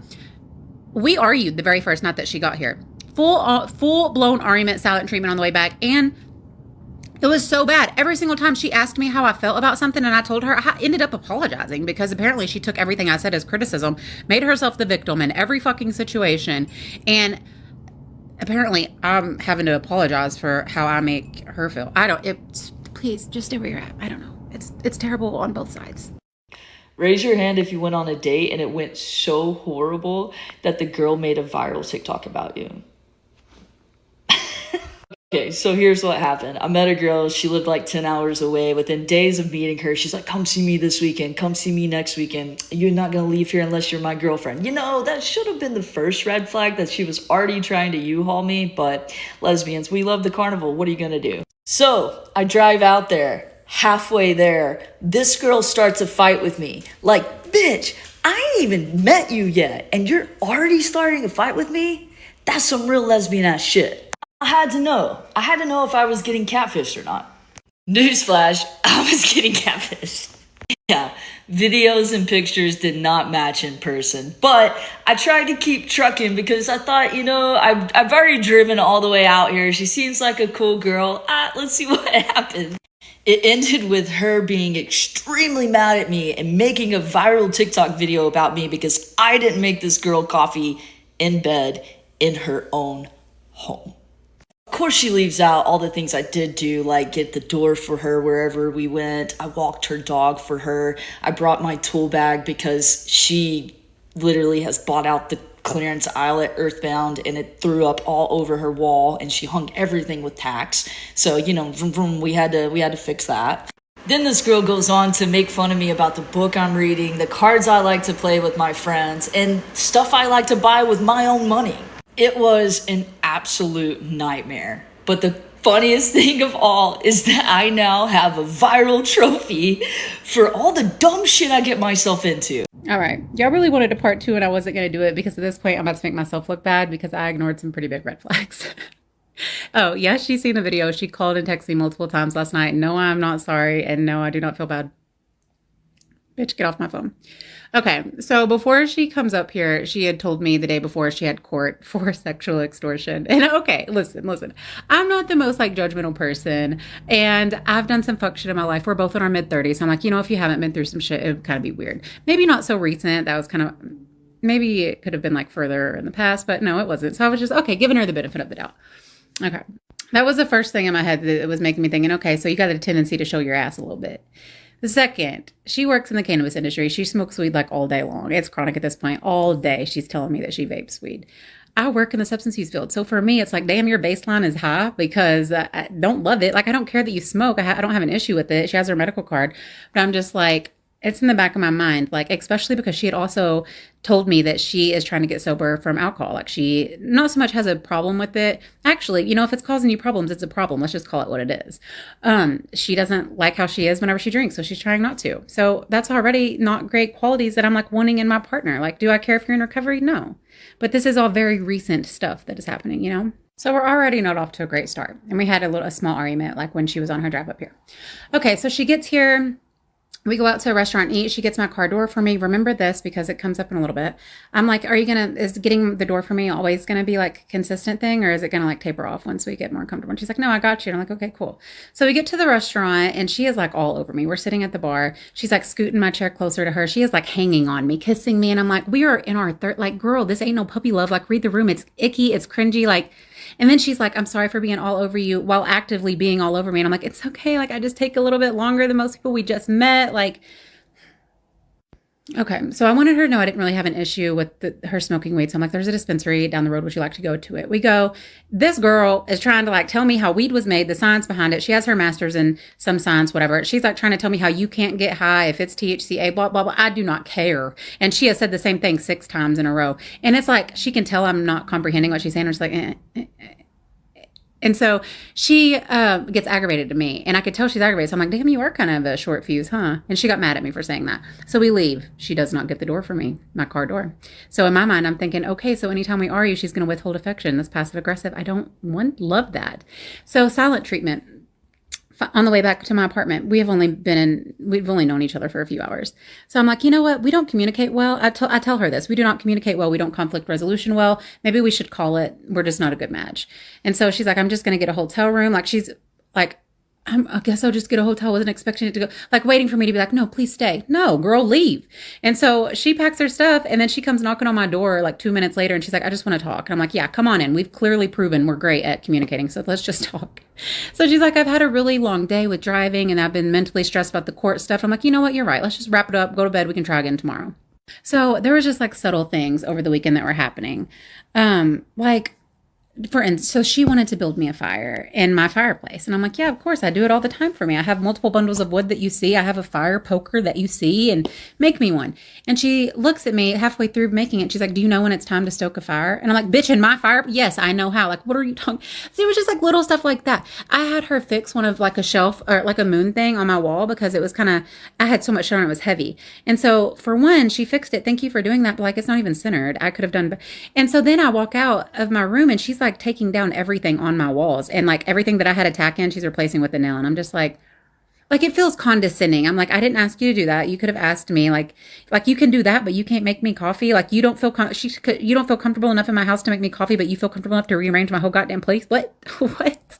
we argued the very first night that she got here. Full-blown argument, silent treatment on the way back. And it was so bad. Every single time she asked me how I felt about something and I told her, I ended up apologizing because apparently she took everything I said as criticism, made herself the victim in every fucking situation. And apparently I'm having to apologize for how I make her feel. Please just stay where you're at. I don't know. It's terrible on both sides. Raise your hand if you went on a date and it went so horrible that the girl made a viral TikTok about you. Okay, so here's what happened. I met a girl. She lived like 10 hours away. Within days of meeting her, she's like, come see me this weekend. Come see me next weekend. You're not going to leave here unless you're my girlfriend. You know, that should have been the first red flag, that she was already trying to U-Haul me. But lesbians, we love the carnival. What are you going to do? So I drive out there. Halfway there, this girl starts a fight with me. Like, bitch, I ain't even met you yet, and you're already starting a fight with me? That's some real lesbian ass shit. I had to know. I had to know if I was getting catfished or not. Newsflash, I was getting catfished. Yeah, videos and pictures did not match in person, but I tried to keep trucking because I thought, I've already driven all the way out here. She seems like a cool girl. Let's see what happens. It ended with her being extremely mad at me and making a viral TikTok video about me because I didn't make this girl coffee in bed in her own home. Of course, she leaves out all the things I did do, like get the door for her wherever we went. I walked her dog for her. I brought my tool bag because she literally has bought out the clearance aisle at Earthbound and it threw up all over her wall and she hung everything with tacks. So, vroom, vroom, we had to fix that. Then this girl goes on to make fun of me about the book I'm reading, the cards I like to play with my friends, and stuff I like to buy with my own money. It was an absolute nightmare. But the funniest thing of all is that I now have a viral trophy for all the dumb shit I get myself into. All right. Y'all really wanted a part 2 and I wasn't going to do it because at this point I'm about to make myself look bad because I ignored some pretty big red flags. Oh, yes, she's seen the video. She called and texted me multiple times last night. No, I'm not sorry. And no, I do not feel bad. Bitch, get off my phone. Okay, so before she comes up here, she had told me the day before she had court for sexual extortion. And okay, listen. I'm not the most judgmental person. And I've done some fuck shit in my life. We're both in our mid-30s. So I'm like, if you haven't been through some shit, it would kind of be weird. Maybe not so recent. That was kind of, maybe it could have been further in the past, but no, it wasn't. So I was just, okay, giving her the benefit of the doubt. Okay. That was the first thing in my head that was making me thinking, okay, so you got a tendency to show your ass a little bit. The second, she works in the cannabis industry. She smokes weed all day long. It's chronic at this point. All day she's telling me that she vapes weed. I work in the substance use field. So for me, it's damn, your baseline is high because I don't love it. I don't care that you smoke. I don't have an issue with it. She has her medical card. But I'm just it's in the back of my mind, especially because she had also told me that she is trying to get sober from alcohol. She not so much has a problem with it. Actually, if it's causing you problems, it's a problem. Let's just call it what it is. She doesn't like how she is whenever she drinks, so she's trying not to. So that's already not great qualities that I'm wanting in my partner. Do I care if you're in recovery? No. But this is all very recent stuff that is happening, So we're already not off to a great start. And we had a small argument when she was on her drive up here. Okay, so she gets here. We go out to a restaurant and eat. She gets my car door for me. Remember this because it comes up in a little bit. I'm is getting the door for me always going to be consistent thing or is it going to taper off once we get more comfortable? And she's like, no, I got you. And I'm okay, cool. So we get to the restaurant and she is all over me. We're sitting at the bar. She's scooting my chair closer to her. She is hanging on me, kissing me. And I'm we are in our third, girl, this ain't no puppy love. Read the room. It's icky. It's cringy. And then she's I'm sorry for being all over you while actively being all over me. And I'm it's okay. I just take a little bit longer than most people we just met. Okay. So I wanted her to know I didn't really have an issue with her smoking weed. So I'm there's a dispensary down the road. Would you like to go to it? We go. This girl is trying to tell me how weed was made, the science behind it. She has her master's in some science, whatever. She's trying to tell me how you can't get high if it's THCA, blah, blah, blah. I do not care. And she has said the same thing 6 times in a row. And it's she can tell I'm not comprehending what she's saying. Or she's And so she gets aggravated to me. And I could tell she's aggravated. So I'm damn, you are kind of a short fuse, huh? And she got mad at me for saying that. So we leave. She does not get the door for me, my car door. So in my mind, I'm thinking, okay, so anytime we argue, she's going to withhold affection. That's passive aggressive. I don't love that. So silent treatment. On the way back to my apartment, we've only known each other for a few hours. So I'm you know what? We don't communicate well. I tell her this. We do not communicate well. We don't conflict resolution well. Maybe we should call it, we're just not a good match. And so she's I'm just going to get a hotel room. She's I guess I'll just get a hotel. Wasn't expecting it to go, waiting for me to be no, please stay. No, girl, leave. And so she packs her stuff and then she comes knocking on my door 2 minutes later and she's I just want to talk. And I'm yeah, come on in. We've clearly proven we're great at communicating. So let's just talk. So she's I've had a really long day with driving and I've been mentally stressed about the court stuff. I'm you know what? You're right. Let's just wrap it up. Go to bed. We can try again tomorrow. So there was just subtle things over the weekend that were happening. so she wanted to build me a fire in my fireplace. And I'm like, yeah, of course. I do it all the time for me. I have multiple bundles of wood that you see. I have a fire poker that you see, and make me one. And she looks at me halfway through making it. She's like, do you know when it's time to stoke a fire? And I'm like, bitch, in my fire? Yes, I know how. Like, what are you talking? So it was just like little stuff like that. I had her fix one of like a shelf or like a moon thing on my wall because it was kind of, I had so much shit on it, was heavy. And so for one, she fixed it. Thank you for doing that. But like, it's not even centered. I could have done. And so then I walk out of my room and she's like taking down everything on my walls, and like everything that I had a tack in, she's replacing with a nail. And I'm just like it feels condescending. I'm like, I didn't ask you to do that. You could have asked me, like you can do that, but you can't make me coffee. Like you don't feel you don't feel comfortable enough in my house to make me coffee, but you feel comfortable enough to rearrange my whole goddamn place. What? What?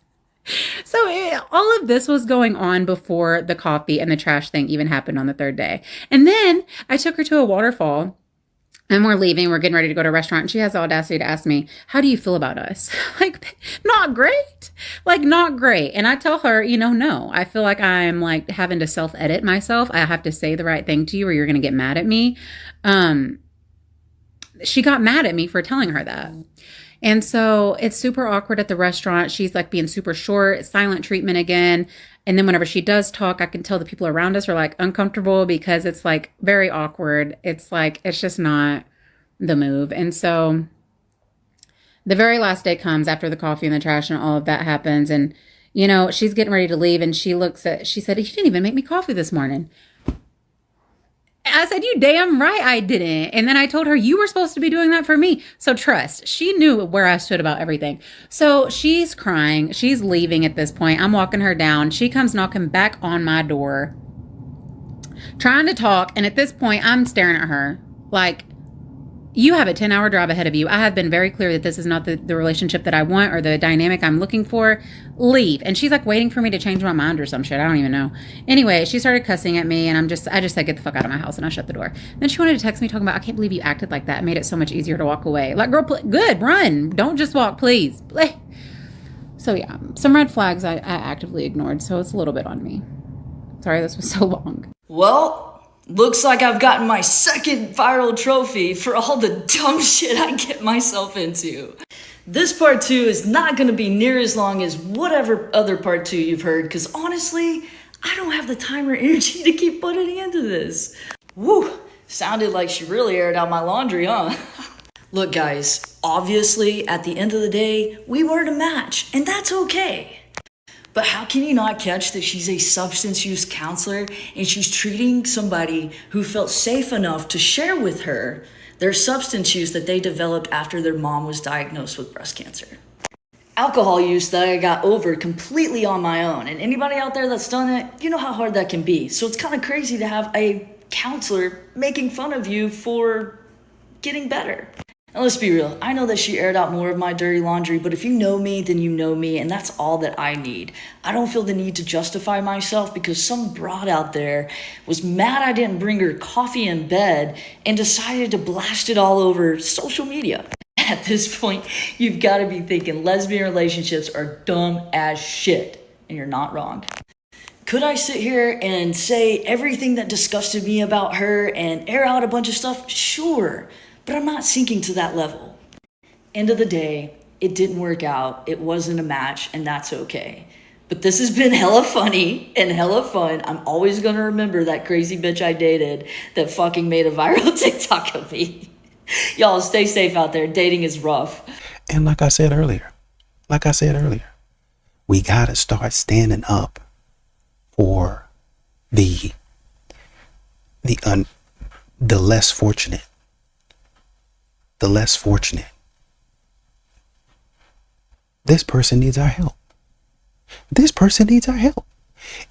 So all of this was going on before the coffee and the trash thing even happened on the third day. And then I took her to a waterfall. And we're leaving. We're getting ready to go to a restaurant. And she has the audacity to ask me, how do you feel about us? Like, not great. Like, not great. And I tell her, no. I feel like I'm like having to self-edit myself. I have to say the right thing to you or you're going to get mad at me. She got mad at me for telling her that. And so it's super awkward at the restaurant. She's like being super short, silent treatment again. And then whenever she does talk, I can tell the people around us are like uncomfortable because it's like very awkward. It's like, it's just not the move. And so the very last day comes after the coffee and the trash and all of that happens. And, she's getting ready to leave. And she said, you didn't even make me coffee this morning. I said, you damn right I didn't. And then I told her, you were supposed to be doing that for me. So trust, she knew where I stood about everything. So she's crying. She's leaving at this point. I'm walking her down. She comes knocking back on my door, trying to talk. And at this point, I'm staring at her like, you have a 10-hour drive ahead of you. I have been very clear that this is not the relationship that I want or the dynamic I'm looking for. Leave. And she's like waiting for me to change my mind or some shit. I don't even know. Anyway, she started cussing at me and I just said, get the fuck out of my house. And I shut the door. Then she wanted to text me talking about, I can't believe you acted like that. It made it so much easier to walk away. Like, girl, good, run. Don't just walk, please. So yeah, some red flags I actively ignored. So it's a little bit on me. Sorry, this was so long. Well, looks like I've gotten my second viral trophy for all the dumb shit I get myself into. This part 2 is not going to be near as long as whatever other part 2 you've heard, because honestly, I don't have the time or energy to keep putting into this. Woo, sounded like she really aired out my laundry, huh? Look guys, obviously at the end of the day, we weren't a match, and that's okay. But how can you not catch that she's a substance use counselor and she's treating somebody who felt safe enough to share with her their substance use that they developed after their mom was diagnosed with breast cancer? Alcohol use that I got over completely on my own. And anybody out there that's done it, you know how hard that can be. So it's kind of crazy to have a counselor making fun of you for getting better. And let's be real, I know that she aired out more of my dirty laundry, but if you know me, then you know me, and that's all that I need. I don't feel the need to justify myself because some broad out there was mad I didn't bring her coffee in bed and decided to blast it all over social media. At this point, you've got to be thinking lesbian relationships are dumb as shit, and you're not wrong. Could I sit here and say everything that disgusted me about her and air out a bunch of stuff? Sure. But I'm not sinking to that level. End of the day, it didn't work out. It wasn't a match, and that's okay. But this has been hella funny and hella fun. I'm always going to remember that crazy bitch I dated that fucking made a viral TikTok of me. Y'all stay safe out there. Dating is rough. And like I said earlier, we got to start standing up for the less fortunate. The less fortunate. This person needs our help.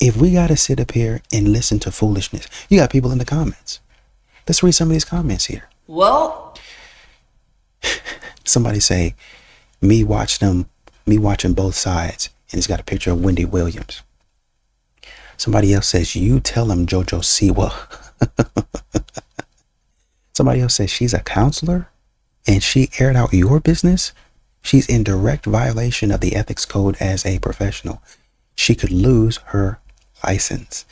If we got to sit up here and listen to foolishness, you got people in the comments. Let's read some of these comments here. Well, somebody say, me watching both sides, and it's got a picture of Wendy Williams. Somebody else says, you tell him JoJo Siwa. Somebody else says, she's a counselor and she aired out your business. She's in direct violation of the ethics code as a professional. She could lose her license.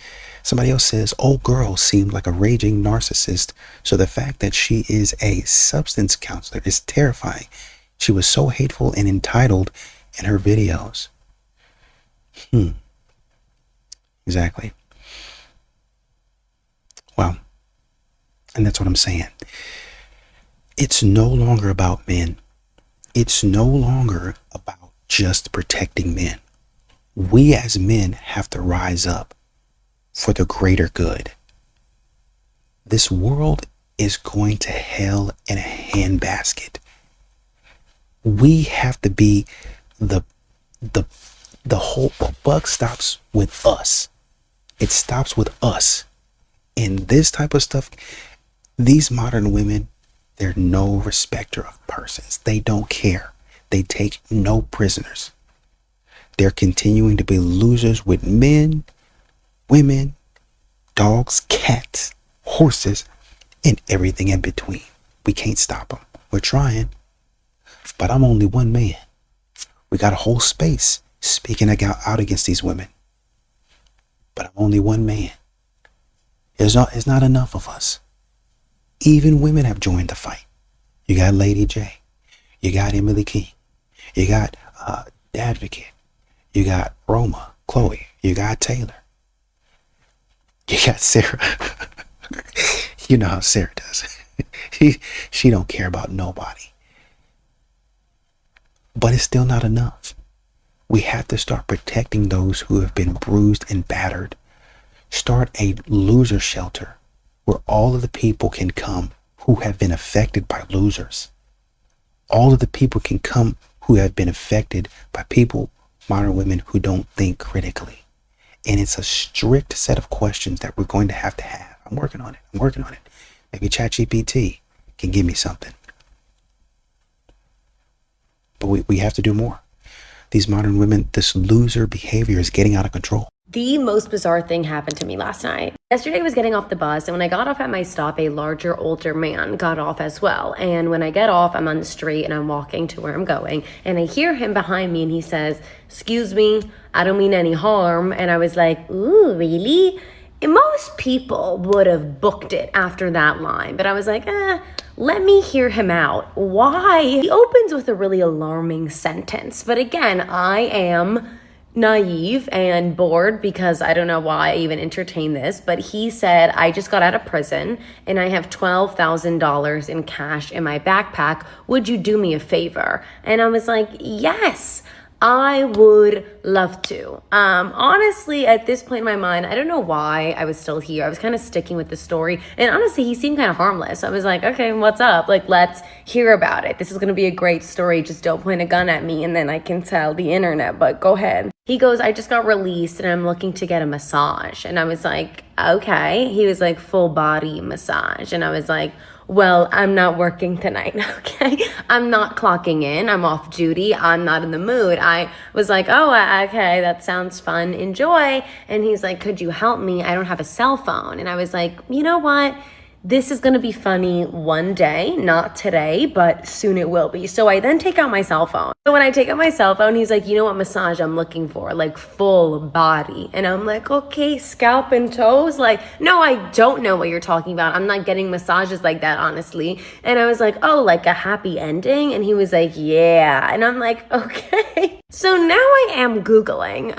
Somebody else says, old girl seemed like a raging narcissist, so the fact that she is a substance counselor is terrifying. She was so hateful and entitled in her videos. Exactly. Well, and that's what I'm saying. It's no longer about men. It's no longer about just protecting men. We as men have to rise up for the greater good. This world is going to hell in a handbasket. We have to be the whole buck stops with us. It stops with us. And this type of stuff, these modern women, they're no respecter of persons. They don't care. They take no prisoners. They're continuing to be losers with men, women, dogs, cats, horses, and everything in between. We can't stop them. We're trying. But I'm only one man. We got a whole space speaking out against these women. But I'm only one man. It's not enough of us. Even women have joined the fight. You got Lady J. You got Emily King. You got the Advocate. You got Roma, Chloe. You got Taylor. You got Sarah. You know how Sarah does. She don't care about nobody. But it's still not enough. We have to start protecting those who have been bruised and battered. Start a loser shelter where all of the people can come who have been affected by losers. All of the people can come who have been affected by people, modern women, who don't think critically. And it's a strict set of questions that we're going to have. I'm working on it. Maybe ChatGPT can give me something. But we have to do more. These modern women, this loser behavior is getting out of control. The most bizarre thing happened to me last night. Yesterday I was getting off the bus, and when I got off at my stop, a larger, older man got off as well. And when I get off, I'm on the street and I'm walking to where I'm going, and I hear him behind me, and he says, "Excuse me, I don't mean any harm." And I was like, ooh, really? And most people would have booked it after that line, but I was like, let me hear him out. Why? He opens with a really alarming sentence, but again, I am naive and bored because I don't know why I even entertained this, but he said, "I just got out of prison and I have $12,000 in cash in my backpack. Would you do me a favor?" And I was like, yes, I would love to. Honestly, at this point in my mind, I don't know why I was still here. I was kind of sticking with the story. And honestly, he seemed kind of harmless. I was like, okay, what's up? Like, let's hear about it. This is going to be a great story. Just don't point a gun at me and then I can tell the internet, but go ahead. He goes, "I just got released and I'm looking to get a massage." And I was like, okay. He was like, "Full body massage." And I was like, "Well, I'm not working tonight, okay? I'm not clocking in. I'm off duty. I'm not in the mood." I was like, "Oh, okay, that sounds fun. Enjoy." And he's like, "Could you help me? I don't have a cell phone." And I was like, you know what? This is going to be funny one day, not today, but soon it will be. So I then take out my cell phone. So when I take out my cell phone, he's like, "You know what massage I'm looking for? Like full body." And I'm like, okay, scalp and toes? Like, no, I don't know what you're talking about. I'm not getting massages like that, honestly. And I was like, oh, like a happy ending? And he was like, yeah. And I'm like, okay. So now I am Googling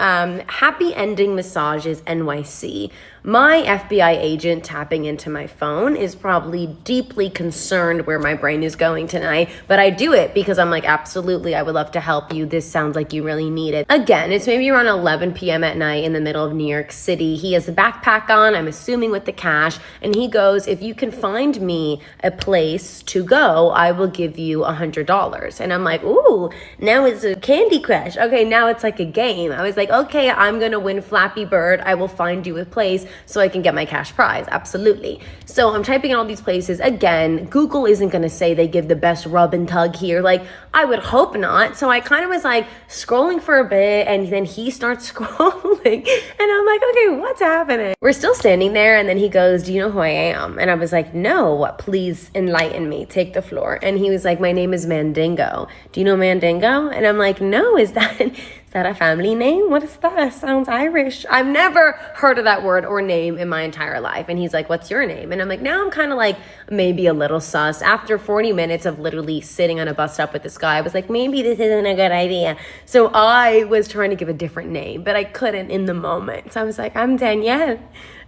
happy ending massages NYC. My FBI agent tapping into my phone is probably deeply concerned where my brain is going tonight, but I do it because I'm like, absolutely, I would love to help you. This sounds like you really need it. Again, it's maybe around 11 p.m. at night in the middle of New York City. He has a backpack on, I'm assuming with the cash, and he goes, "If you can find me a place to go, I will give you $100. And I'm like, ooh, now it's a Candy Crush. Okay, now it's like a game. I was like, okay, I'm gonna win Flappy Bird. I will find you a place so I can get my cash prize. Absolutely. So I'm typing in all these places. Again, Google isn't going to say they give the best rub and tug here. Like, I would hope not. So I kind of was like scrolling for a bit, and then he starts scrolling and I'm like, okay, what's happening? We're still standing there, and then he goes, "Do you know who I am?" And I was like, "No, please enlighten me. Take the floor." And he was like, "My name is Mandingo. Do you know Mandingo?" And I'm like, "No, is that that a family name? What is that? Sounds Irish. I've never heard of that word or name in my entire life. And he's like, what's your name? And I'm like, now I'm kind of like maybe a little sus. After 40 minutes of literally sitting on a bus stop with this guy, I was like, maybe this isn't a good idea. So I was trying to give a different name, but I couldn't in the moment. So I was like, I'm Danielle.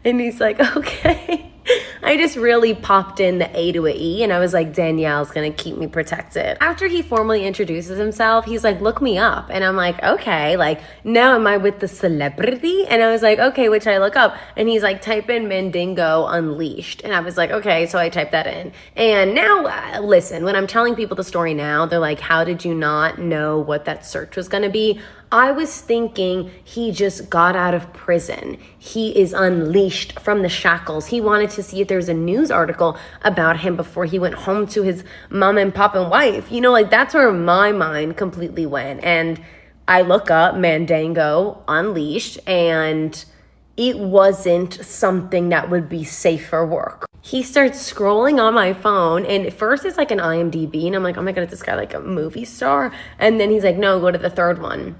And he's like, okay. I just really popped in the A to a E, and I was like, Danielle's gonna keep me protected. After he formally introduces himself, he's like, look me up. And I'm like, okay, like, now am I with the celebrity? And I was like, okay, which I look up. And he's like, type in Mandingo Unleashed. And I was like, okay, so I typed that in. And now, listen, when I'm telling people the story now, they're like, how did you not know what that search was gonna be? I was thinking he just got out of prison. He is unleashed from the shackles. He wanted to see if there was a news article about him before he went home to his mom and pop and wife. You know, like that's where my mind completely went. And I look up Mandingo Unleashed, and it wasn't something that would be safe for work. He starts scrolling on my phone, and at first it's like an IMDb, and I'm like, oh my God, is this guy like a movie star? And then he's like, no, go to the third one.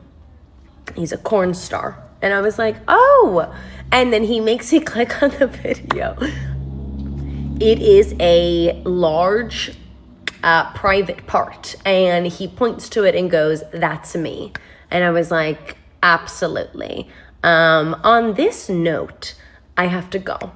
He's a corn star. And I was like, oh. And then he makes me click on the video. It is a large private part. And he points to it and goes, that's me. And I was like, absolutely. On this note, I have to go.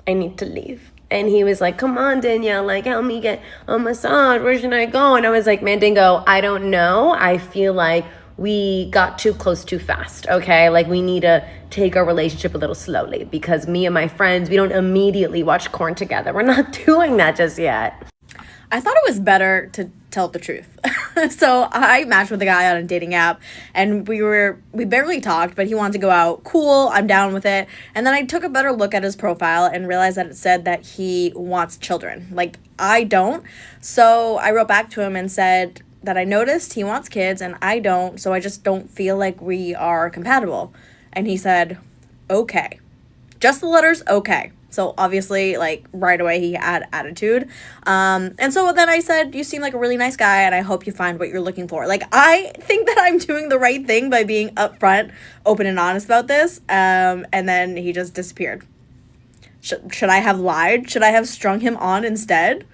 I need to leave. And he was like, come on, Danielle, like, help me get a massage. Where should I go? And I was like, Mandingo, I don't know. I feel like we got too close too fast, okay? Like, we need to take our relationship a little slowly, because me and my friends, we don't immediately watch porn together. We're not doing that just yet. I thought it was better to tell the truth. So I matched with a guy on a dating app, and we barely talked, but he wanted to go out. Cool, I'm down with it. And then I took a better look at his profile and realized that it said that he wants children. Like, I don't. So I wrote back to him and said that I noticed he wants kids and I don't, so I just don't feel like we are compatible. And he said, okay. Just the letters, okay. So obviously, like, right away he had attitude. And so then I said, you seem like a really nice guy, and I hope you find what you're looking for. Like, I think that I'm doing the right thing by being upfront, open and honest about this. And then he just disappeared. Should I have lied? Should I have strung him on instead?